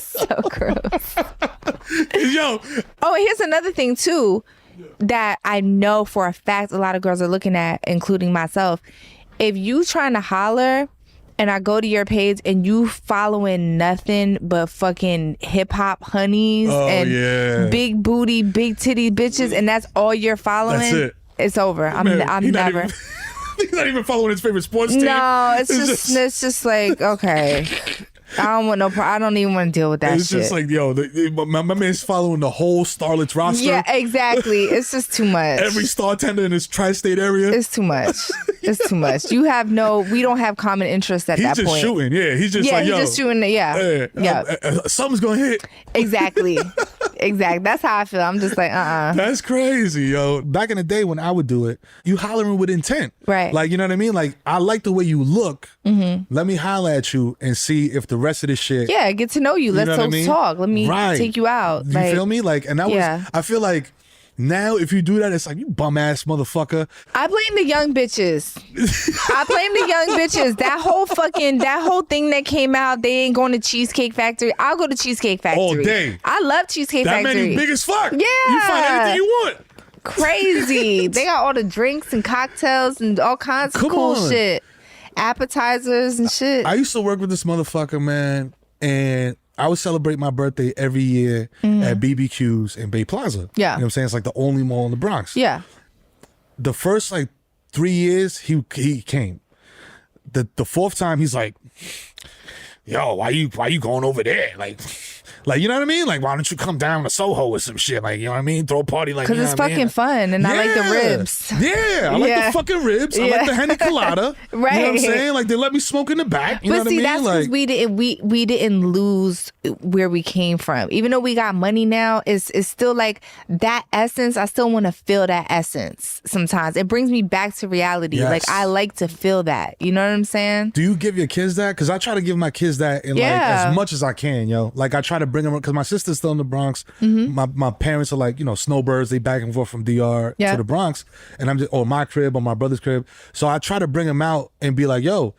D: So gross.
C: Yo.
D: Oh, here's another thing too that I know for a fact a lot of girls are looking at, including myself. If you trying to holler and I go to your page and you following nothing but fucking hip hop honeys and big booty, big titty bitches, and that's all you're following,
C: that's it.
D: It's over. I'm never.
C: He's not even following his favorite sports team.
D: No, it's just like, okay. I don't want I don't even want to deal with that shit.
C: It's just like, yo, my man's following the whole Starlets roster.
D: Yeah, exactly. It's just too much.
C: Every star tender in his tri-state area.
D: It's too much. It's too much. We don't have common interests at that point.
C: He's just shooting. Yeah, he's just like, yo.
D: He's just shooting. Yeah.
C: Something's going to hit.
D: Exactly. Exactly. That's how I feel. I'm just like,
C: That's crazy, yo. Back in the day when I would do it, you hollering with intent.
D: Right.
C: Like, you know what I mean? Like, I like the way you look. Mm-hmm. Let me holler at you and see if the rest of this shit.
D: Yeah, get to know you. Let's talk. Let me take you out.
C: You feel me? Like, and that was, I feel like Now, if you do that, it's like, you bum ass motherfucker.
D: I blame the young bitches. I blame the young bitches. That whole thing that came out, they ain't going to Cheesecake Factory. I'll go to Cheesecake Factory.
C: All day.
D: I love Cheesecake
C: That
D: Factory.
C: menu big as fuck.
D: Yeah.
C: You find anything you want.
D: Crazy. They got all the drinks and cocktails and all kinds of cool shit. Appetizers and shit.
C: I used to work with this motherfucker, man, and I would celebrate my birthday every year at BBQs in Bay Plaza.
D: Yeah.
C: You know what I'm saying? It's like the only mall in the Bronx.
D: Yeah.
C: The first like 3 years he came. The fourth time he's like, yo, why you going over there? Like, you know what I mean? Like, why don't you come down to Soho or some shit? Like, you know what I mean? Throw a party like,
D: because it's fucking fun, and I like the ribs.
C: Yeah, I like the fucking ribs. I like the Henny Colada.
D: Right.
C: You know what I'm saying? Like, they let me smoke in the back. You know what I mean?
D: That's because
C: like,
D: we didn't lose where we came from. Even though we got money now, it's still like that essence. I still want to feel that essence sometimes. It brings me back to reality.
C: Yes.
D: Like, I like to feel that. You know what I'm saying?
C: do you give your kids that? Because I try to give my kids that in like as much as I can, yo. Like, I try to bring them, because my sister's still in the Bronx. My parents are like, you know, snowbirds. They back and forth from DR to the Bronx, and I'm just, or my crib or my brother's crib. So I try to bring them out and be like, yo,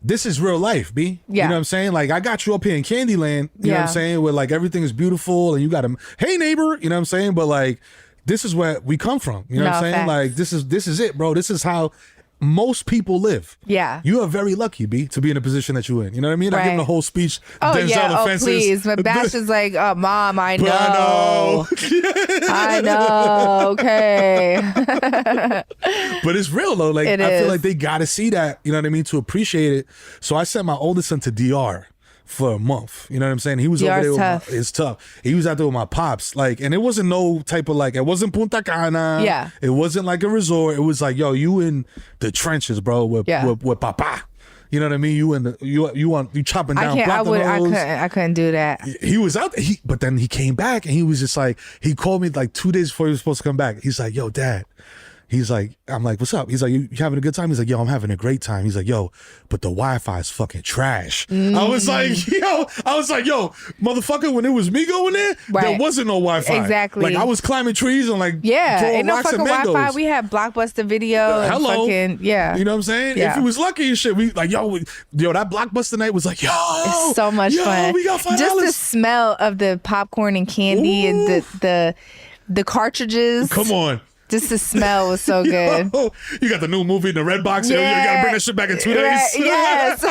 C: this is real life, B.
D: Yeah.
C: You know what I'm saying? Like, I got you up here in Candyland, you know what I'm saying? Where like everything is beautiful and you got a, hey neighbor, you know what I'm saying? But like, this is where we come from. You know what I'm saying?
D: Facts.
C: Like, this is it, bro. This is how most people live.
D: Yeah.
C: You are very lucky, B, to be in the position that you're in. You know what I mean? I give him the whole speech.
D: Oh,
C: Denzel
D: yeah.
C: offenses.
D: Oh, please. But Bash is like, oh, Mom, I know.
C: I
D: know. Okay.
C: But it's real, though. Like,
D: It
C: I feel
D: is.
C: like they got to see that, you know what I mean, to appreciate it. So I sent my oldest son to DR for a month. You know what I'm saying? He was over there with
D: tough.
C: it's tough. He was out there with my pops. Like, and it wasn't no type of like, it wasn't Punta Cana.
D: Yeah.
C: It wasn't like a resort. It was like, yo, you in the trenches, bro, with papa. You know what I mean? You chopping down plátanos.
D: I couldn't do that.
C: He was out there, but then he came back and he was just like, he called me like 2 days before he was supposed to come back. He's like, yo, Dad. He's like, I'm like, what's up? He's like, you having a good time? He's like, yo, I'm having a great time. He's like, yo, but the Wi-Fi is fucking trash. I was like, yo, motherfucker, when it was me going there, there wasn't no Wi-Fi.
D: Exactly.
C: Like, I was climbing trees and like
D: Ain't
C: throwing
D: no
C: rocks
D: fucking
C: and mangoes.
D: Wi-Fi. We had Blockbuster Video. And
C: Hello.
D: fucking,
C: You know what I'm saying?
D: Yeah.
C: If it was lucky and shit, we like, yo, that Blockbuster night was like, yo.
D: It's so much fun.
C: We got $5.
D: Just the smell of the popcorn and candy and the cartridges.
C: Come on.
D: Just the smell was so good.
C: Yo, you got the new movie in the red box. Yo, you gotta bring that shit back in 2 days.
D: Yes.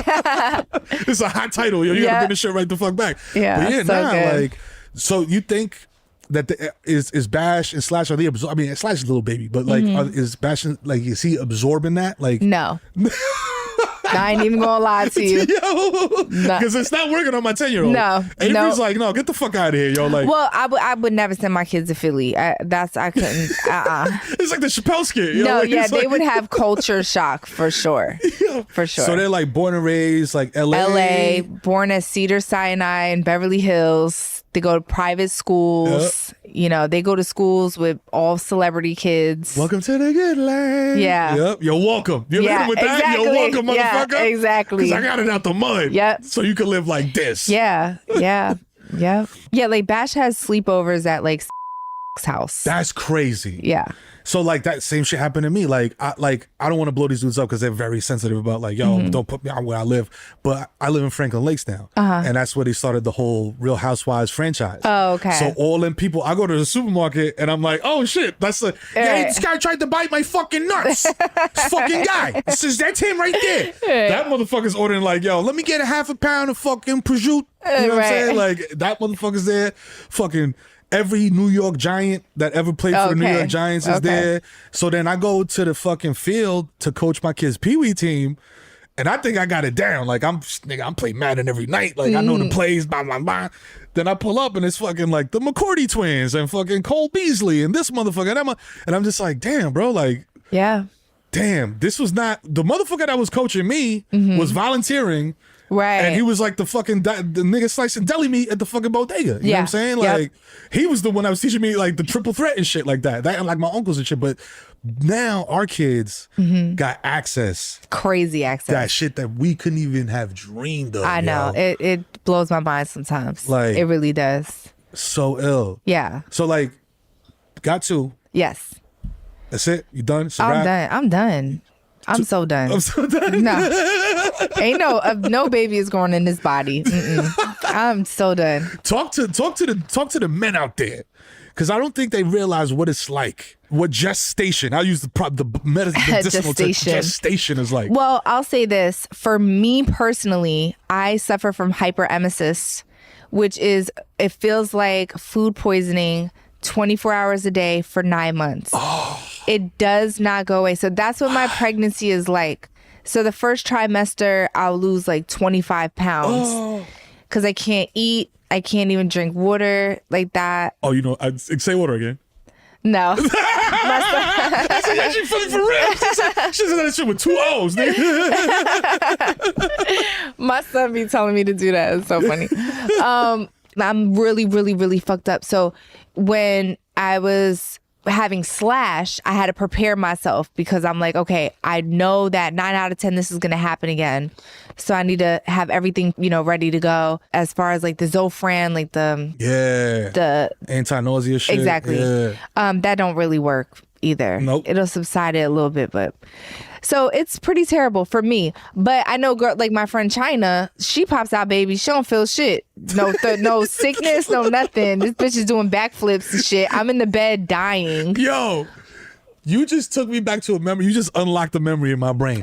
C: It's a hot title. Yo, you gotta bring this shit right the fuck back.
D: Yeah,
C: But yeah,
D: so good.
C: like, so you think that is Bash and Slash, are they I mean, Slash is a little baby, but like, is Bash, like, is he absorbing that? Like,
D: No. I ain't even gonna lie to you.
C: Because it's not working on my 10-year-old.
D: No,
C: Avery's like, no, get the fuck out of here, yo. Like,
D: well, I would never send my kids to Philly. I couldn't.
C: It's like the Chappelle skit. Yo.
D: No,
C: Like,
D: yeah,
C: it's
D: they
C: like-
D: would have culture shock for sure. For sure.
C: So they're like born and raised, like
D: LA, born at Cedar Sinai in Beverly Hills. They go to private schools. You know, they go to schools with all celebrity kids.
C: Welcome to the good land.
D: Yeah.
C: Yep. You're welcome. You ever hit him with that?
D: exactly.
C: You're welcome, motherfucker.
D: Yeah, exactly.
C: Because I got it out the mud.
D: Yep.
C: So you can live like this.
D: Yeah. Yeah. Yeah. Like Bash has sleepovers at like house.
C: That's crazy.
D: Yeah.
C: So like that same shit happened to me. Like I don't want to blow these dudes up because they're very sensitive about like, yo, don't put me on where I live. But I live in Franklin Lakes now. And that's where they started the whole Real Housewives franchise.
D: Oh, okay.
C: So all them people, I go to the supermarket and I'm like, oh shit, that's the this guy tried to bite my fucking nuts. This fucking guy. That's him right there. That motherfucker's ordering like, yo, let me get a half a pound of fucking prosciutto. You know what I'm saying? Like that motherfucker's there. Fucking every New York Giant that ever played for the New York Giants is there. So then I go to the fucking field to coach my kids' Pee Wee team, and I think I got it down. Like I'm playing Madden every night. Like I know the plays. Blah blah blah. Then I pull up and it's fucking like the McCourty twins and fucking Cole Beasley and this motherfucker. And I'm just like, damn, bro. Like, damn, this was not the motherfucker that was coaching me was volunteering.
D: Right.
C: And he was like the fucking the nigga slicing deli meat at the fucking bodega. You know what I'm saying? Like he was the one that was teaching me like the triple threat and shit like that. That and like my uncles and shit. But now our kids got access.
D: Crazy access.
C: That shit that we couldn't even have dreamed of.
D: I know. It blows my mind sometimes.
C: Like,
D: it really does.
C: So ill.
D: Yeah.
C: So like Got 2.
D: Yes.
C: That's it? You done? It's a
D: I'm
C: wrap?
D: done. I'm done. I'm so done.
C: I'm so done.
D: No. Ain't no baby is growing in this body. I'm so done.
C: Talk to the men out there. Because I don't think they realize what it's like. What gestation. I'll use the medicinal term. Gestation is like.
D: Well, I'll say this. For me personally, I suffer from hyperemesis, which is, it feels like food poisoning 24 hours a day for 9 months.
C: Oh.
D: It does not go away. So that's what my pregnancy is like. So the first trimester, I'll lose like 25 pounds because I can't eat. I can't even drink water like that.
C: Oh, say water again.
D: No.
C: I said, yeah, she for real. She said that shit with 2 O's, nigga.
D: My son be telling me to do that. It's so funny. I'm really, really, really fucked up. So when I was having Slash, I had to prepare myself because I'm like, okay, I know that 9 out of 10 this is going to happen again. So I need to have everything, ready to go as far as like the Zofran, like the
C: anti-nausea shit.
D: Exactly.
C: Yeah.
D: That don't really work either.
C: Nope.
D: It'll subside it a little bit, but so it's pretty terrible for me. But I know girl like my friend China, she pops out baby, she don't feel shit. No sickness, no nothing. This bitch is doing backflips and shit. I'm in the bed dying.
C: Yo, you just took me back to a memory. You just unlocked a memory in my brain.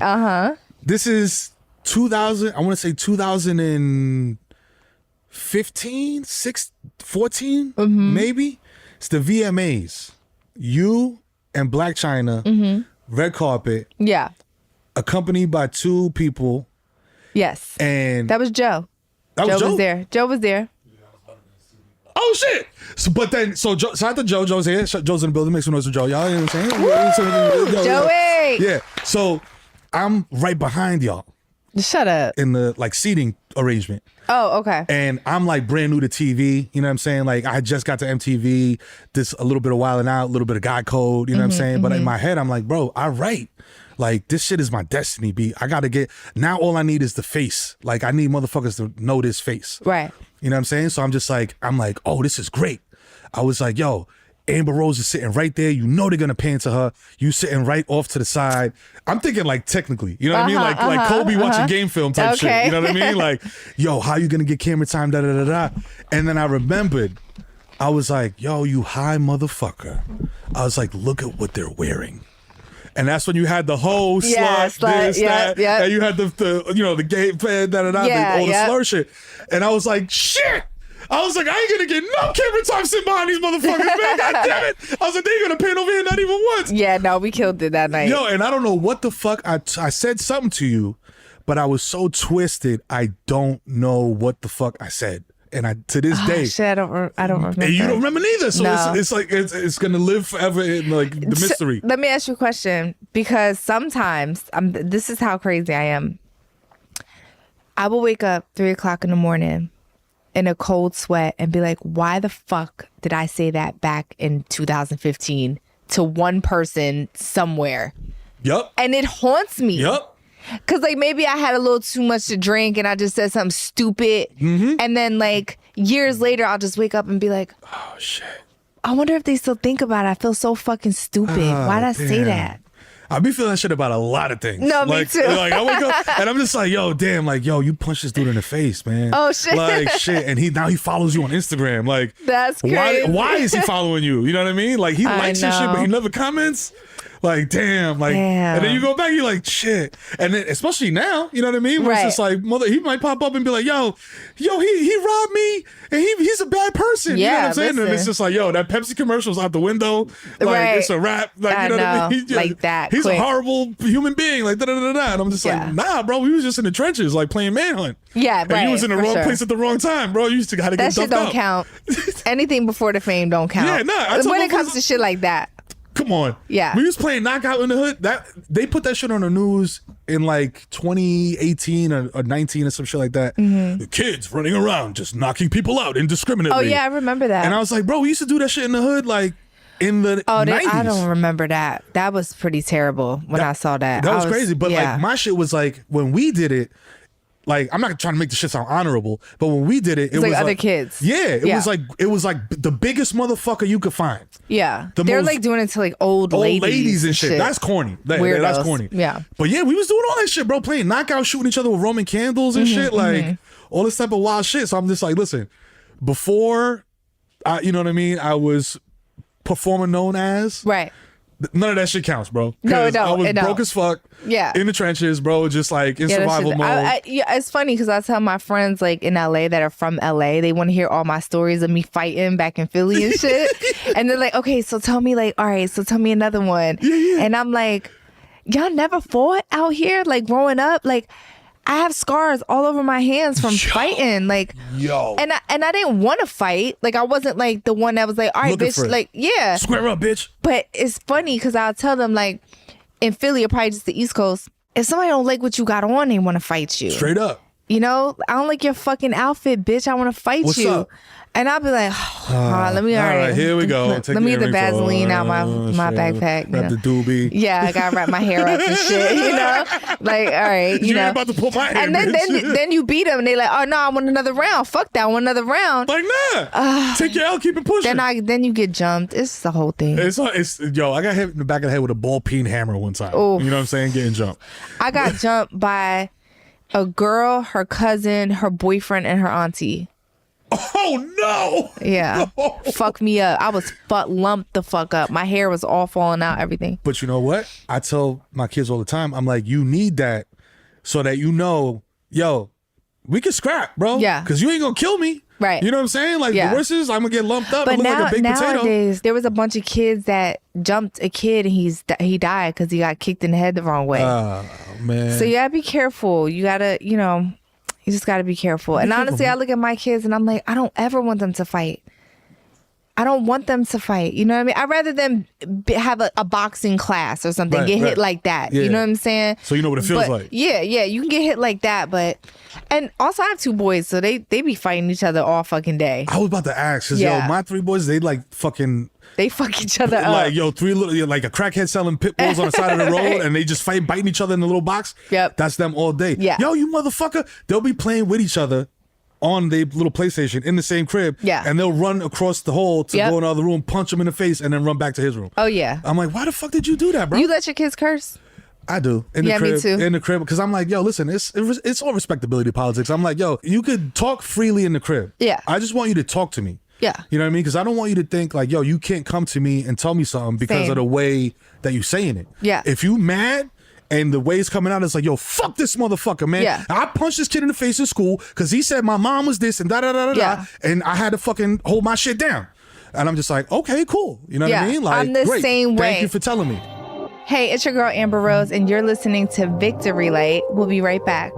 C: This is 2000, I want to say 2015, 14, maybe. It's the VMAs. You and Black China, red carpet.
D: Yeah.
C: Accompanied by 2 people.
D: Yes.
C: And
D: that was Joe.
C: Joe
D: was there. Joe was there.
C: Oh shit! Shout out to Joe. Joe's here. Joe's in the building. Make some noise for Joe. Y'all know what I'm saying?
D: Joey!
C: Yeah. So I'm right behind y'all.
D: Shut up.
C: In the seating arrangement.
D: Oh, okay.
C: And I'm like brand new to TV. You know what I'm saying? Like I just got to MTV. This a little bit of Wild 'N Out, a little bit of God Code. You know what I'm saying? But in my head, I'm like, bro, I write. Like this shit is my destiny, B. I gotta get now. All I need is the face. Like I need motherfuckers to know this face.
D: Right.
C: You know what I'm saying? So I'm like, oh, this is great. I was like, yo, Amber Rose is sitting right there. You know they're gonna pan to her. You sitting right off to the side. I'm thinking like technically, you know what I mean? Like Kobe watching game film type shit. You know what I mean? Like, yo, how you gonna get camera time? Da da da da. And then I remembered, I was like, yo, you high motherfucker. I was like, look at what they're wearing. And that's when you had the whole slut, that, and you had the gay fan, all the slur shit. And I was like, shit. I was like, I ain't gonna get no camera time sitting behind these motherfuckers, man. God damn it. I was like, they ain't gonna pan over here not even once.
D: Yeah, no, we killed it that night.
C: Yo, and I don't know what the fuck. I said something to you, but I was so twisted. I don't know what the fuck I said. And to this day,
D: shit, I don't remember.
C: And you don't remember neither. So
D: no.
C: it's like it's gonna live forever in like the mystery.
D: Let me ask you a question, because sometimes this is how crazy I am. I will wake up 3:00 in the morning in a cold sweat and be like, why the fuck did I say that back in 2015 to one person somewhere?
C: Yup.
D: And it haunts me.
C: Yup.
D: Cause like maybe I had a little too much to drink and I just said something stupid. And then like years later, I'll just wake up and be like,
C: oh shit.
D: I wonder if they still think about it. I feel so fucking stupid. Why'd I say that?
C: I be feeling that shit about a lot of things.
D: No,
C: like,
D: me too.
C: Like I wake up and I'm just like, yo, damn, like, yo, you punched this dude in the face, man.
D: Oh shit.
C: Like shit. And now he follows you on Instagram. Like
D: that's crazy.
C: Why is he following you? You know what I mean? Like he likes your shit, but he never comments. Like, damn. And then you go back, you're like, shit. And then, especially now, you know what I mean? Where it's just like, he might pop up and be like, yo, he robbed me and he's a bad person. You know what I'm saying?
D: Listen.
C: And it's just like, yo, that Pepsi commercial's out the window. Like, it's a wrap. Like,
D: I
C: you know what I mean?
D: Like that.
C: He's a horrible human being. Like, da-da-da-da. And I'm just like, nah, bro, we was just in the trenches, like playing manhunt.
D: Yeah,
C: and you was in the wrong place at the wrong time, bro. You used to gotta get dumped out.
D: That shit don't count. Anything before the fame don't count.
C: Yeah, nah.
D: When it comes to shit like that.
C: Come on.
D: Yeah.
C: We was playing Knockout in the Hood. They put that shit on the news in like 2018 or 19 or some shit like that. The kids running around just knocking people out indiscriminately.
D: Oh yeah, I remember that.
C: And I was like, bro, we used to do that shit in the hood like in the 90s.
D: I don't remember that. That was pretty terrible when I saw that.
C: That was crazy. But like my shit was like when we did it, like, I'm not trying to make the shit sound honorable, but when we did it, it
D: like
C: was
D: other
C: like,
D: kids.
C: Yeah, it was like the biggest motherfucker you could find.
D: Yeah, they're like doing it to like old ladies
C: and shit. That's corny. That's corny.
D: Yeah,
C: but yeah, we was doing all that shit, bro. Playing knockout, shooting each other with Roman candles and shit, like all this type of wild shit. So I'm just like, listen, before, you know what I mean, I was performer known as
D: right.
C: None of that shit counts, bro.
D: No, it don't.
C: I was
D: it
C: broke
D: don't.
C: as fuck.
D: Yeah.
C: In the trenches, bro. Just like in survival mode.
D: Yeah, it's funny because I tell my friends like in LA that are from LA, they want to hear all my stories of me fighting back in Philly and shit. And they're like, okay, so tell me like, all right, so tell me another one.
C: Yeah.
D: And I'm like, y'all never fought out here? Like growing up? Like, I have scars all over my hands from fighting. Like, and I didn't want to fight. Like, I wasn't like the one that was like, all right, bitch, like, yeah.
C: Square up, bitch.
D: But it's funny because I'll tell them like, in Philly or probably just the East Coast, if somebody don't like what you got on, they want to fight you.
C: Straight up.
D: You know, I don't like your fucking outfit, bitch. I want to fight
C: What's
D: you.
C: up?
D: And I'll be like, let me,
C: all right, here we go.
D: Let me get the Vaseline out my backpack.
C: Wrap the doobie.
D: Yeah, I gotta wrap my hair up and shit, you know? Like, all right, you know.
C: ain't about to pull my hair,
D: and then you beat them and they like, oh no, I want another round. Fuck that, I want another round.
C: Like, nah. Take your L, keep it pushing.
D: Then you get jumped. It's the whole thing.
C: It's yo, I got hit in the back of the head with a ball peen hammer one time.
D: Oof.
C: You know what I'm saying? Getting jumped.
D: I got jumped by a girl, her cousin, her boyfriend, and her auntie.
C: Oh no!
D: Yeah, fuck me up. I was lumped the fuck up. My hair was all falling out, everything.
C: But you know what? I tell my kids all the time. I'm like, you need that so that you know, yo, we can scrap, bro.
D: Yeah,
C: because you ain't gonna kill me.
D: Right.
C: You know what I'm saying? Like the worst is I'm gonna get lumped up.
D: But
C: and look like a baked
D: nowadays,
C: potato.
D: there was a bunch of kids that jumped a kid and he died because he got kicked in the head the wrong way.
C: Oh man.
D: So you gotta be careful. You gotta, you just gotta be careful. And honestly, I look at my kids and I'm like, I don't ever want them to fight. I don't want them to fight. You know what I mean? I'd rather them have a boxing class or something, get hit like that. Yeah. You know what I'm saying?
C: So you know what it feels like.
D: Yeah, you can get hit like that. And also I have 2 boys, so they be fighting each other all fucking day.
C: I was about to ask, because yo, my 3 boys, they like fucking...
D: They fuck each other up.
C: Like, yo, 3 little, like a crackhead selling pit bulls on the side of the road and they just fight, biting each other in the little box.
D: Yep.
C: That's them all day.
D: Yeah.
C: Yo, you motherfucker. They'll be playing with each other on the little PlayStation in the same crib.
D: Yeah.
C: And they'll run across the hall to go in the other room, punch him in the face, and then run back to his room.
D: Oh, yeah.
C: I'm like, why the fuck did you do that, bro?
D: You let your kids curse?
C: I do. In the crib,
D: me too.
C: In the crib. Because I'm like, yo, listen, it's all respectability politics. I'm like, yo, you could talk freely in the crib.
D: Yeah.
C: I just want you to talk to me.
D: Yeah.
C: You know what I mean? Because I don't want you to think like, yo, you can't come to me and tell me something because of the way that you saying it.
D: Yeah.
C: If you mad and the way it's coming out, it's like, yo, fuck this motherfucker, man.
D: Yeah.
C: I punched this kid in the face in school because he said my mom was this and da-da-da-da-da. And I had to fucking hold my shit down. And I'm just like, okay, cool. You know what I mean? Like,
D: I'm the
C: great.
D: same way.
C: Thank you for telling me.
D: Hey, it's your girl Amber Rose, and you're listening to Victory Light. We'll be right back.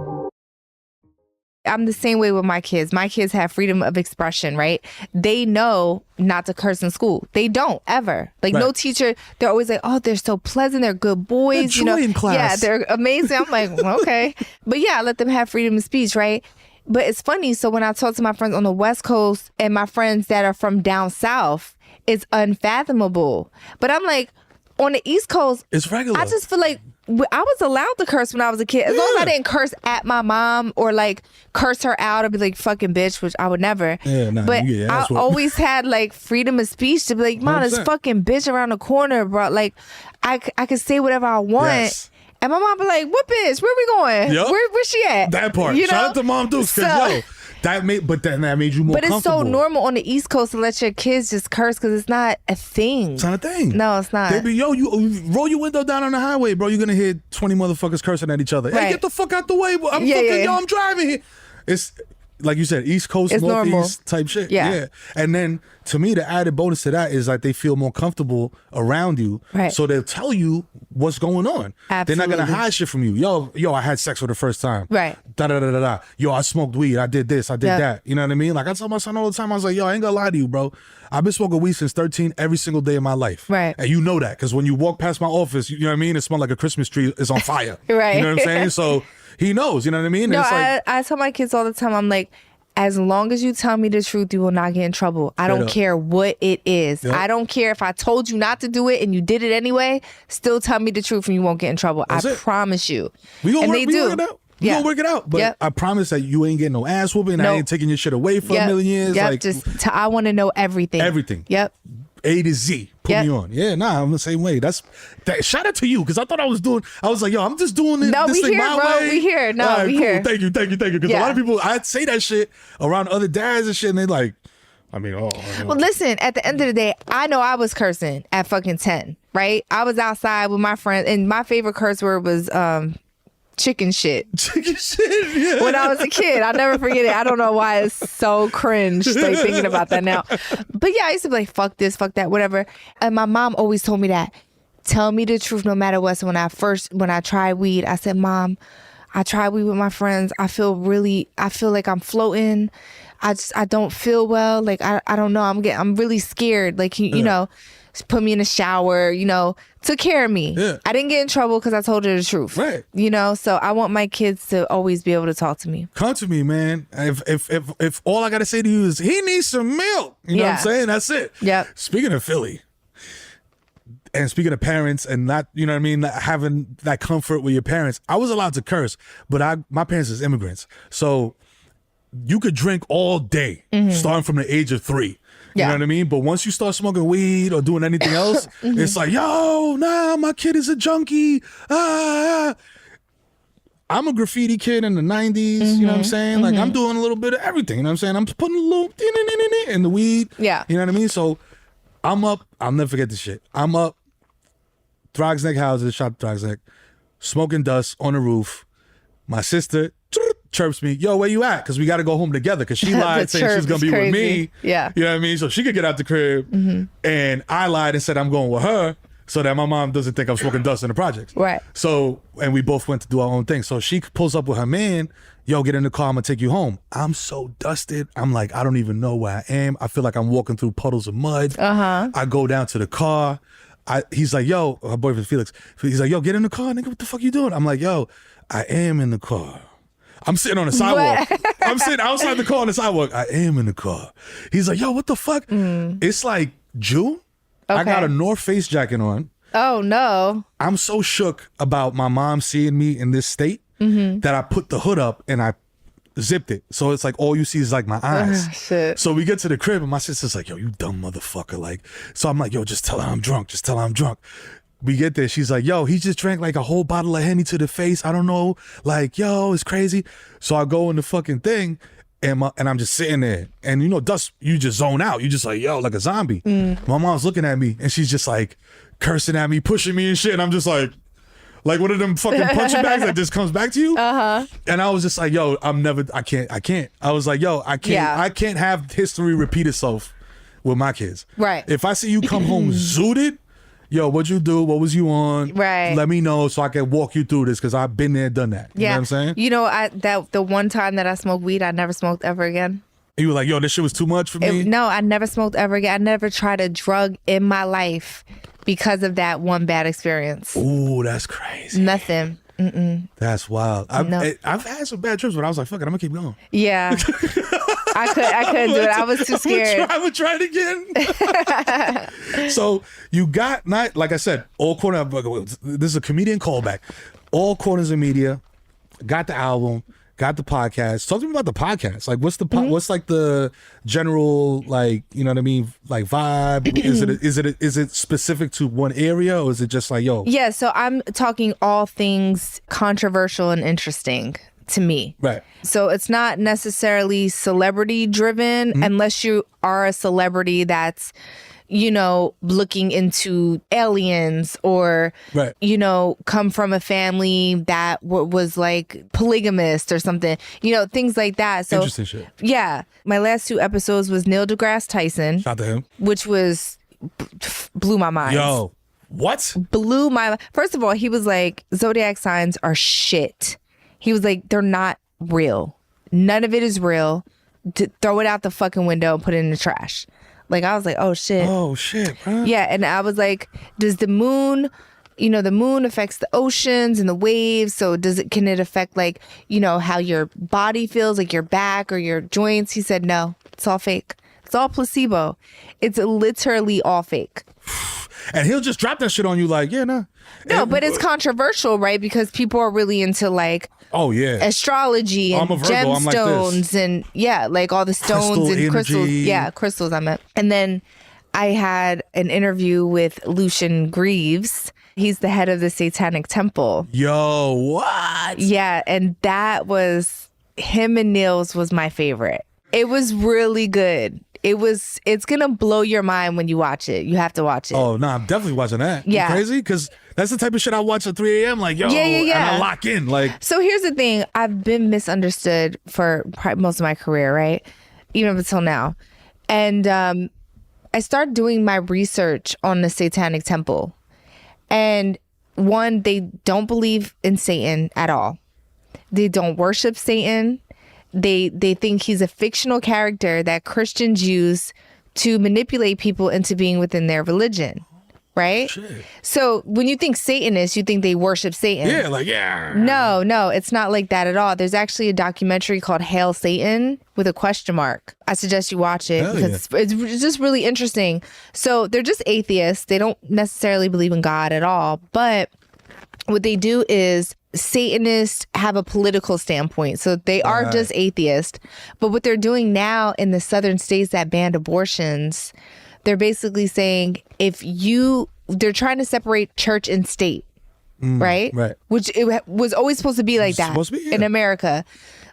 D: I'm the same way with my kids. My kids have freedom of expression, right? They know not to curse in school. They don't ever. Like no teacher, they're always like, oh, they're so pleasant. They're good boys.
C: They're joy in class.
D: Yeah, they're amazing. I'm like, well, okay. But yeah, I let them have freedom of speech, right? But it's funny. So when I talk to my friends on the West Coast and my friends that are from down South, it's unfathomable. But I'm like, on the East Coast,
C: it's regular.
D: I just feel like I was allowed to curse when I was a kid. As long as I didn't curse at my mom or like curse her out or be like fucking bitch, which I would never.
C: Yeah, nah,
D: but I always had like freedom of speech to be like, mom, this fucking bitch around the corner, bro. Like I could say whatever I want. Yes. And my mom be like, what bitch? Where we going?
C: Yep.
D: Where's she at?
C: That part.
D: You know?
C: Shout out to Mom Dukes, because yo, that made you more comfortable.
D: But it's so normal on the East Coast to let your kids just curse because it's not a thing.
C: It's not a thing.
D: No, it's not.
C: They be, yo, you roll your window down on the highway, bro. You're going to hear 20 motherfuckers cursing at each other. Hey, get the fuck out the way. I'm driving here. It's, like you said, East Coast, Northeast normal. Type shit. Yeah. And then, to me, the added bonus to that is like they feel more comfortable around you. Right. So they'll tell you what's going on.
D: Absolutely.
C: They're not going to hide shit from you. Yo, I had sex for the first time.
D: Right.
C: Da-da-da-da-da. Yo, I smoked weed. I did this. I did that. You know what I mean? Like, I tell my son all the time, I was like, yo, I ain't going to lie to you, bro. I've been smoking weed since 13 every single day of my life.
D: Right.
C: And you know that because when you walk past my office, you know what I mean? It smells like a Christmas tree is on fire.
D: Right.
C: You know what I'm saying? So he knows, you know what I mean?
D: No,
C: it's like,
D: I tell my kids all the time, I'm like, as long as you tell me the truth, you will not get in trouble. I don't care what it is. Yep. I don't care if I told you not to do it and you did it anyway. Still tell me the truth and you won't get in trouble. I promise you.
C: We gonna
D: and
C: work,
D: they
C: we
D: do.
C: Work it out. We gonna work it out. But I promise that you ain't getting no ass whooping. I ain't taking your shit away for a million years.
D: Yep.
C: Like,
D: I want to know everything.
C: Everything.
D: Yep.
C: A to Z. Put me on. Yeah, I'm the same way. Shout out to you, because I thought I was like, yo, I'm just doing this thing my way.
D: We here. No,
C: right,
D: we
C: cool.
D: here.
C: Thank you. Because a lot of people, I say that shit around other dads and shit, and they like, I mean, oh.
D: Well, listen, at the end of the day, I know I was cursing at fucking 10, right? I was outside with my friends, and my favorite curse word was chicken shit.
C: Chicken shit, yeah.
D: When I was a kid. I'll never forget it. I don't know why it's so cringe, like, thinking about that now. But yeah, I used to be like, fuck this, fuck that, whatever. And my mom always told me that. Tell me the truth no matter what. So when I tried weed, I said, Mom, I tried weed with my friends. I feel like I'm floating. I don't feel well. Like, I don't know. I'm really scared. Like, you know, put me in the shower, you know, took care of me.
C: Yeah.
D: I didn't get in trouble because I told her the truth.
C: Right.
D: You know, so I want my kids to always be able to talk to me.
C: Come to me, man. If all I gotta say to you is he needs some milk, you know what I'm saying? That's it.
D: Yep.
C: Speaking of Philly, and speaking of parents and not, you know what I mean, not having that comfort with your parents, I was allowed to curse, but my parents is immigrants. So you could drink all day, starting from the age of 3. You know what I mean? But once you start smoking weed or doing anything else, it's like, yo, nah, my kid is a junkie. I'm a graffiti kid in the 90s, you know what I'm saying? Like, I'm doing a little bit of everything, you know what I'm saying? I'm putting a little in the weed.
D: Yeah.
C: You know what I mean? So I'm up. I'll never forget this shit. I'm up, Throgsneck houses, shop Throgsneck, smoking dust on the roof. My sister chirps me, yo, where you at? Because we got to go home together, because she lied saying she's going to be
D: crazy.
C: with me.
D: Yeah.
C: You know what I mean? So she could get out the crib. And I lied and said I'm going with her so that my mom doesn't think I'm smoking dust in the projects.
D: Right.
C: So, and we both went to do our own thing. So she pulls up with her man, yo, get in the car, I'm going to take you home. I'm so dusted. I'm like, I don't even know where I am. I feel like I'm walking through puddles of mud. I go down to the car. He's like, yo, her boyfriend Felix, he's like, yo, get in the car, nigga, what the fuck you doing? I'm like, yo, I am in the car. I'm sitting on the sidewalk. I'm sitting outside the car on the sidewalk. I am in the car. He's like, yo, what the fuck? It's like June. Okay. I got a North Face jacket on.
D: Oh, no.
C: I'm so shook about my mom seeing me in this state that I put the hood up and I zipped it. So it's like all you see is like my eyes.
D: Shit.
C: So we get to the crib and my sister's like, yo, you dumb motherfucker. Like, so I'm like, yo, just tell her I'm drunk. Just tell her I'm drunk. We get there. She's like, yo, he just drank like a whole bottle of Henny to the face. I don't know. Like, yo, it's crazy. So I go in the fucking thing and I'm just sitting there. And you know, dust, you just zone out. You just like, yo, like a zombie. My mom's looking at me and she's just like cursing at me, pushing me and shit. And I'm just like one of them fucking punching bags that just comes back to you. And I was just like, yo, I can't. I was like, yo, I can't have history repeat itself with my kids.
D: Right.
C: If I see you come home zooted, yo, what'd you do? What was you on?
D: Right.
C: Let me know so I can walk you through this, because I've been there, done that. You know what I'm saying?
D: You know, the one time that I smoked weed, I never smoked ever again.
C: And you were like, yo, this shit was too much for me?
D: No, I never smoked ever again. I never tried a drug in my life because of that one bad experience.
C: Ooh, that's crazy.
D: Nothing.
C: That's wild. I've had some bad trips, but I was like, fuck it, I'm gonna keep going.
D: Yeah. I couldn't do it. I was too scared.
C: I would try it again. So you got, not like I said, all corner. This is a comedian callback. All corners of media. Got the album. Got the podcast. Talk to me about the podcast. Like, what's the what's like the general, like, you know what I mean, like vibe? Is it specific to one area, or is it just like, yo?
D: Yeah. So I'm talking all things controversial and interesting to me.
C: Right.
D: So it's not necessarily celebrity driven unless you are a celebrity that's, you know, looking into aliens or,
C: right,
D: you know, come from a family that was like polygamist or something, you know, things like that. So
C: interesting shit.
D: Yeah. My last 2 episodes was Neil deGrasse Tyson.
C: Shout out to him.
D: Which was blew my mind.
C: Yo, what?
D: Blew my, first of all, he was like, zodiac signs are shit. He was like, they're not real. None of it is real. Throw it out the fucking window and put it in the trash. Like, I was like, oh shit.
C: Oh shit, bro.
D: Yeah, and I was like, does the moon, you know, the moon affects the oceans and the waves. So can it affect, like, you know, how your body feels, like your back or your joints? He said, no, it's all fake. It's all placebo. It's literally all fake.
C: and he'll just drop that shit on you like, yeah, nah.
D: No, but it's controversial, right? Because people are really into like astrology and gemstones and like all the stones and crystals. Yeah, crystals I meant. And then I had an interview with Lucian Greaves. He's the head of the Satanic Temple.
C: Yo, what?
D: Yeah, and that was him and Niels was my favorite. It was really good. It's gonna blow your mind when you watch it. You have to watch it.
C: Oh no, I'm definitely watching that.
D: Yeah.
C: You crazy? Because that's the type of shit I watch at 3 a.m. Like, yo, and I lock in. Like,
D: so here's the thing. I've been misunderstood for most of my career, right? Even up until now. And I started doing my research on the Satanic Temple. And one, they don't believe in Satan at all. They don't worship Satan. They think he's a fictional character that Christians use to manipulate people into being within their religion, right?
C: Shit.
D: So when you think Satanists, you think they worship Satan.
C: Yeah, like, yeah.
D: No, it's not like that at all. There's actually a documentary called Hail Satan with a question mark. I suggest you watch it because it's just really interesting. So they're just atheists. They don't necessarily believe in God at all. But what they do is Satanists have a political standpoint. So they are just atheists. But what they're doing now in the southern states that banned abortions, they're basically saying they're trying to separate church and state, right?
C: Right.
D: Which it was always supposed to be like that in America.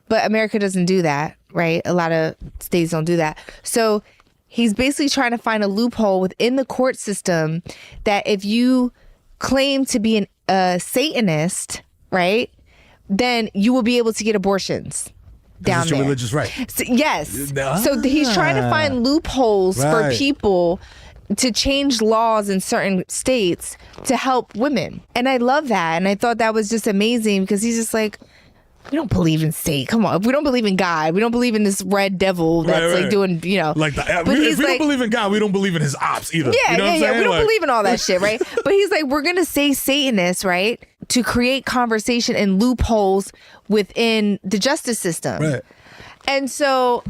D: But America doesn't do that, right? A lot of states don't do that. So he's basically trying to find a loophole within the court system that if you claim to be a Satanist, right, then you will be able to get abortions down there.
C: Your religious right.
D: So, yes. So he's trying to find loopholes for people to change laws in certain states to help women. And I love that. And I thought that was just amazing because he's just like, we don't believe in Satan. Come on. We don't believe in God. We don't believe in this red devil that's like doing,
C: Like, if we don't believe in God, we don't believe in his ops either.
D: Yeah,
C: you know what I'm saying?
D: We don't believe in all that shit, right? But he's like, we're going to say Satanists, right? To create conversation and loopholes within the justice system.
C: Right.
D: And so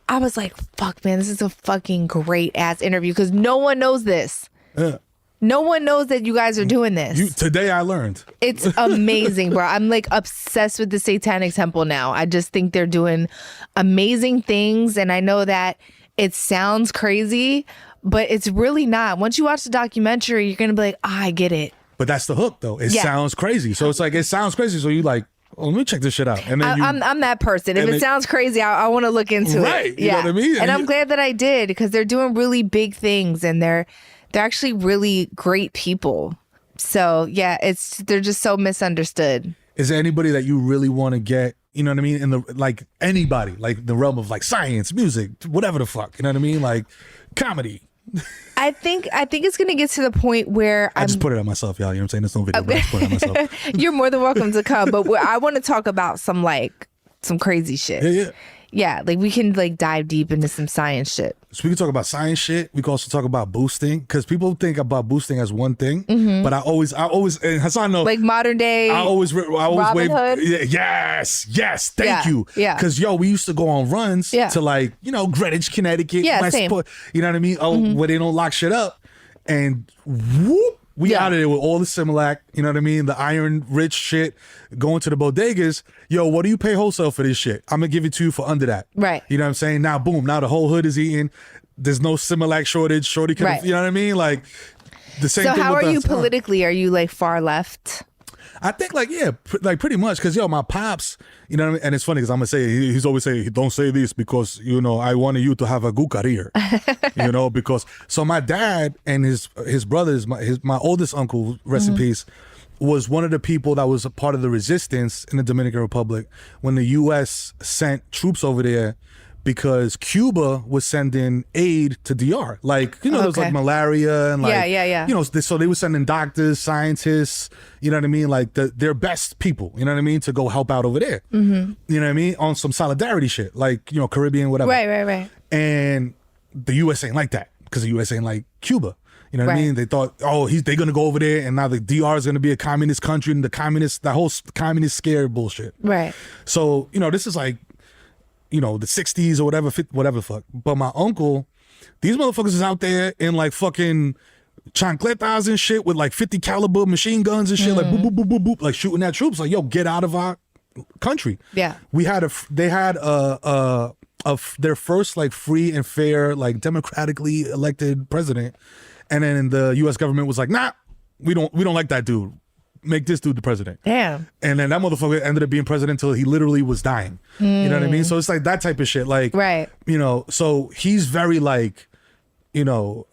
D: I was like, fuck, man, this is a fucking great ass interview because no one knows this.
C: Yeah.
D: No one knows that you guys are doing this.
C: Today I learned.
D: It's amazing, bro. I'm like obsessed with the Satanic Temple now. I just think they're doing amazing things. And I know that it sounds crazy, but it's really not. Once you watch the documentary, you're going to be like, I get it.
C: But that's the hook, though. It sounds crazy. So it's like, it sounds crazy. So you like, let me check this shit out. And then
D: I'm that person. If it sounds crazy, I want to look into it.
C: Right. You know what I mean?
D: And I'm glad that I did because they're doing really big things and they're actually really great people. So yeah, they're just so misunderstood.
C: Is there anybody that you really want to get, you know what I mean? In the, like anybody, like the realm of like science, music, whatever the fuck, you know what I mean? Like comedy.
D: I think it's gonna get to the point where
C: I just put it on myself, y'all. You know what I'm saying? There's no video, but I just put it on myself.
D: You're more than welcome to come, but I want to talk about some crazy shit.
C: Yeah.
D: Yeah, like we can like dive deep into some science shit.
C: So we can talk about science shit. We can also talk about boosting because people think about boosting as one thing, but I always, and Hassan knows,
D: like modern day.
C: I always
D: Robin
C: wave.
D: Hood?
C: Yes, thank you.
D: Yeah,
C: because we used to go on runs to like Greenwich, Connecticut, Westport. You know what I mean? Where they don't lock shit up, and whoop. We out of there with all the Similac, you know what I mean? The iron rich shit, going to the bodegas. Yo, what do you pay wholesale for this shit? I'm going to give it to you for under that.
D: Right.
C: You know what I'm saying? Now, boom, now the whole hood is eating. There's no Similac shortage. Shorty can, you know what I mean? Like the same thing.
D: So how
C: with
D: are you politically? Are you like far left?
C: I think like pretty much because my pops, you know what I mean? And it's funny because I'm gonna say he's always saying don't say this because I wanted you to have a good career, because so my dad and his brothers, my oldest uncle, rest in peace, was one of the people that was a part of the resistance in the Dominican Republic when the U.S. sent troops over there. Because Cuba was sending aid to DR. Like, there was like malaria and like, so they were sending doctors, scientists, you know what I mean? Like their best people, you know what I mean? To go help out over there. Mm-hmm. You know what I mean? On some solidarity shit, like, Caribbean, whatever.
D: Right.
C: And the U.S. ain't like that because the U.S. ain't like Cuba. You know what I mean? They thought, they're going to go over there and now the DR is going to be a communist country and the whole communist scare bullshit.
D: Right.
C: So, this is like, the 60s or whatever fuck. But my uncle, these motherfuckers is out there in like fucking chancletas and shit with like 50 caliber machine guns and shit, like boop, boop, boop, boop, boop, like shooting at troops. Like, yo, get out of our country.
D: Yeah.
C: They had their first like free and fair, like democratically elected president. And then the US government was like, nah, we don't like that dude. Make this dude the president.
D: Damn.
C: And then that motherfucker ended up being president until he literally was dying. You know what I mean? So it's like that type of shit. Like,
D: right.
C: You know, so he's very like, you know,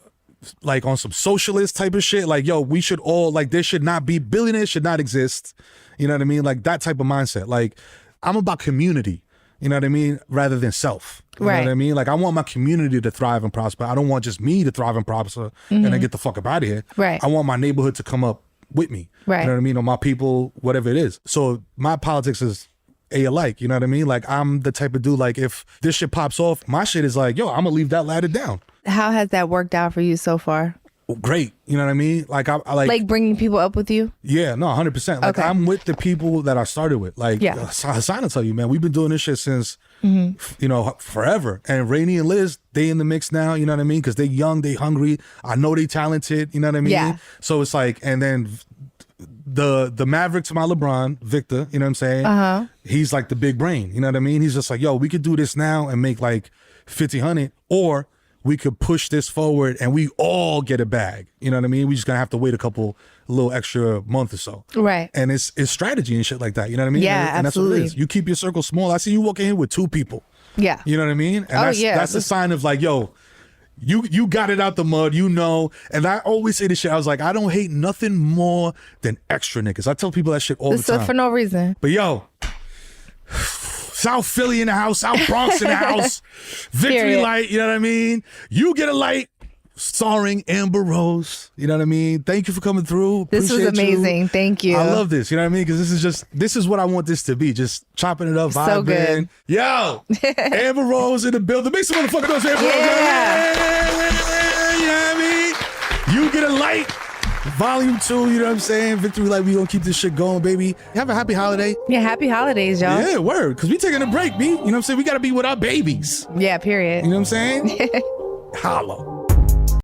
C: like on some socialist type of shit. Like, yo, we should all, like, there should not be, billionaires should not exist. You know what I mean? Like that type of mindset. Like, I'm about community. You know what I mean? Rather than self. You know what I mean? Like, I want my community to thrive and prosper. I don't want just me to thrive and prosper and then get the fuck up out of here.
D: Right.
C: I want my neighborhood to come up with me.
D: Right.
C: You know what I mean? Or my people, whatever it is. So my politics is alike. You know what I mean? Like, I'm the type of dude, like, if this shit pops off, my shit is like, yo, I'm gonna leave that ladder down.
D: How has that worked out for you so far?
C: Well, great. You know what I mean? Like, I
D: like bringing people up with you?
C: Yeah, no, 100%. Like,
D: Okay.
C: I'm with the people that I started with. Like, Hassan will tell you, man, we've been doing this shit since, you know, forever. And Rainey and Liz, they in the mix now, you know what I mean? Because they young, they hungry. I know they talented, you know what I mean?
D: Yeah.
C: So it's like, and then the Maverick to my LeBron, Victor, you know what I'm saying? He's like the big brain, you know what I mean? He's just like, yo, we could do this now and make like 50, 100, or we could push this forward and we all get a bag. You know what I mean? We just gonna have to wait a little extra month or so.
D: Right.
C: And it's strategy and shit like that. You know what I mean?
D: Yeah,
C: and
D: absolutely.
C: That's what it is. You keep your circle small. I see you walking in with 2 people.
D: Yeah.
C: You know what I mean? And that's a sign of like, yo, you got it out the mud, you know. And I always say this shit. I was like, I don't hate nothing more than extra niggas. I tell people that shit all the time.
D: For no reason.
C: But yo, South Philly in the house, South Bronx in the house, Victory
D: Period.
C: Light, you know what I mean? You Get a Light, starring Amber Rose, you know what I mean? Thank you for coming through.
D: This was
C: Appreciate you.
D: amazing. Thank you.
C: I love this, you know what I mean? Because this is what I want this to be. Just chopping it up, vibing.
D: So good.
C: Yo, Amber Rose in the building. Make some motherfucking noise for Amber Rose. You know what I mean? You Get a Light. Volume 2, you know what I'm saying? Victory Light, we gonna keep this shit going, baby. Have a happy holiday.
D: Yeah, happy holidays, y'all.
C: Yeah, word. Because we taking a break, B. You know what I'm saying? We gotta be with our babies.
D: Yeah, period.
C: You know what I'm saying? Holla.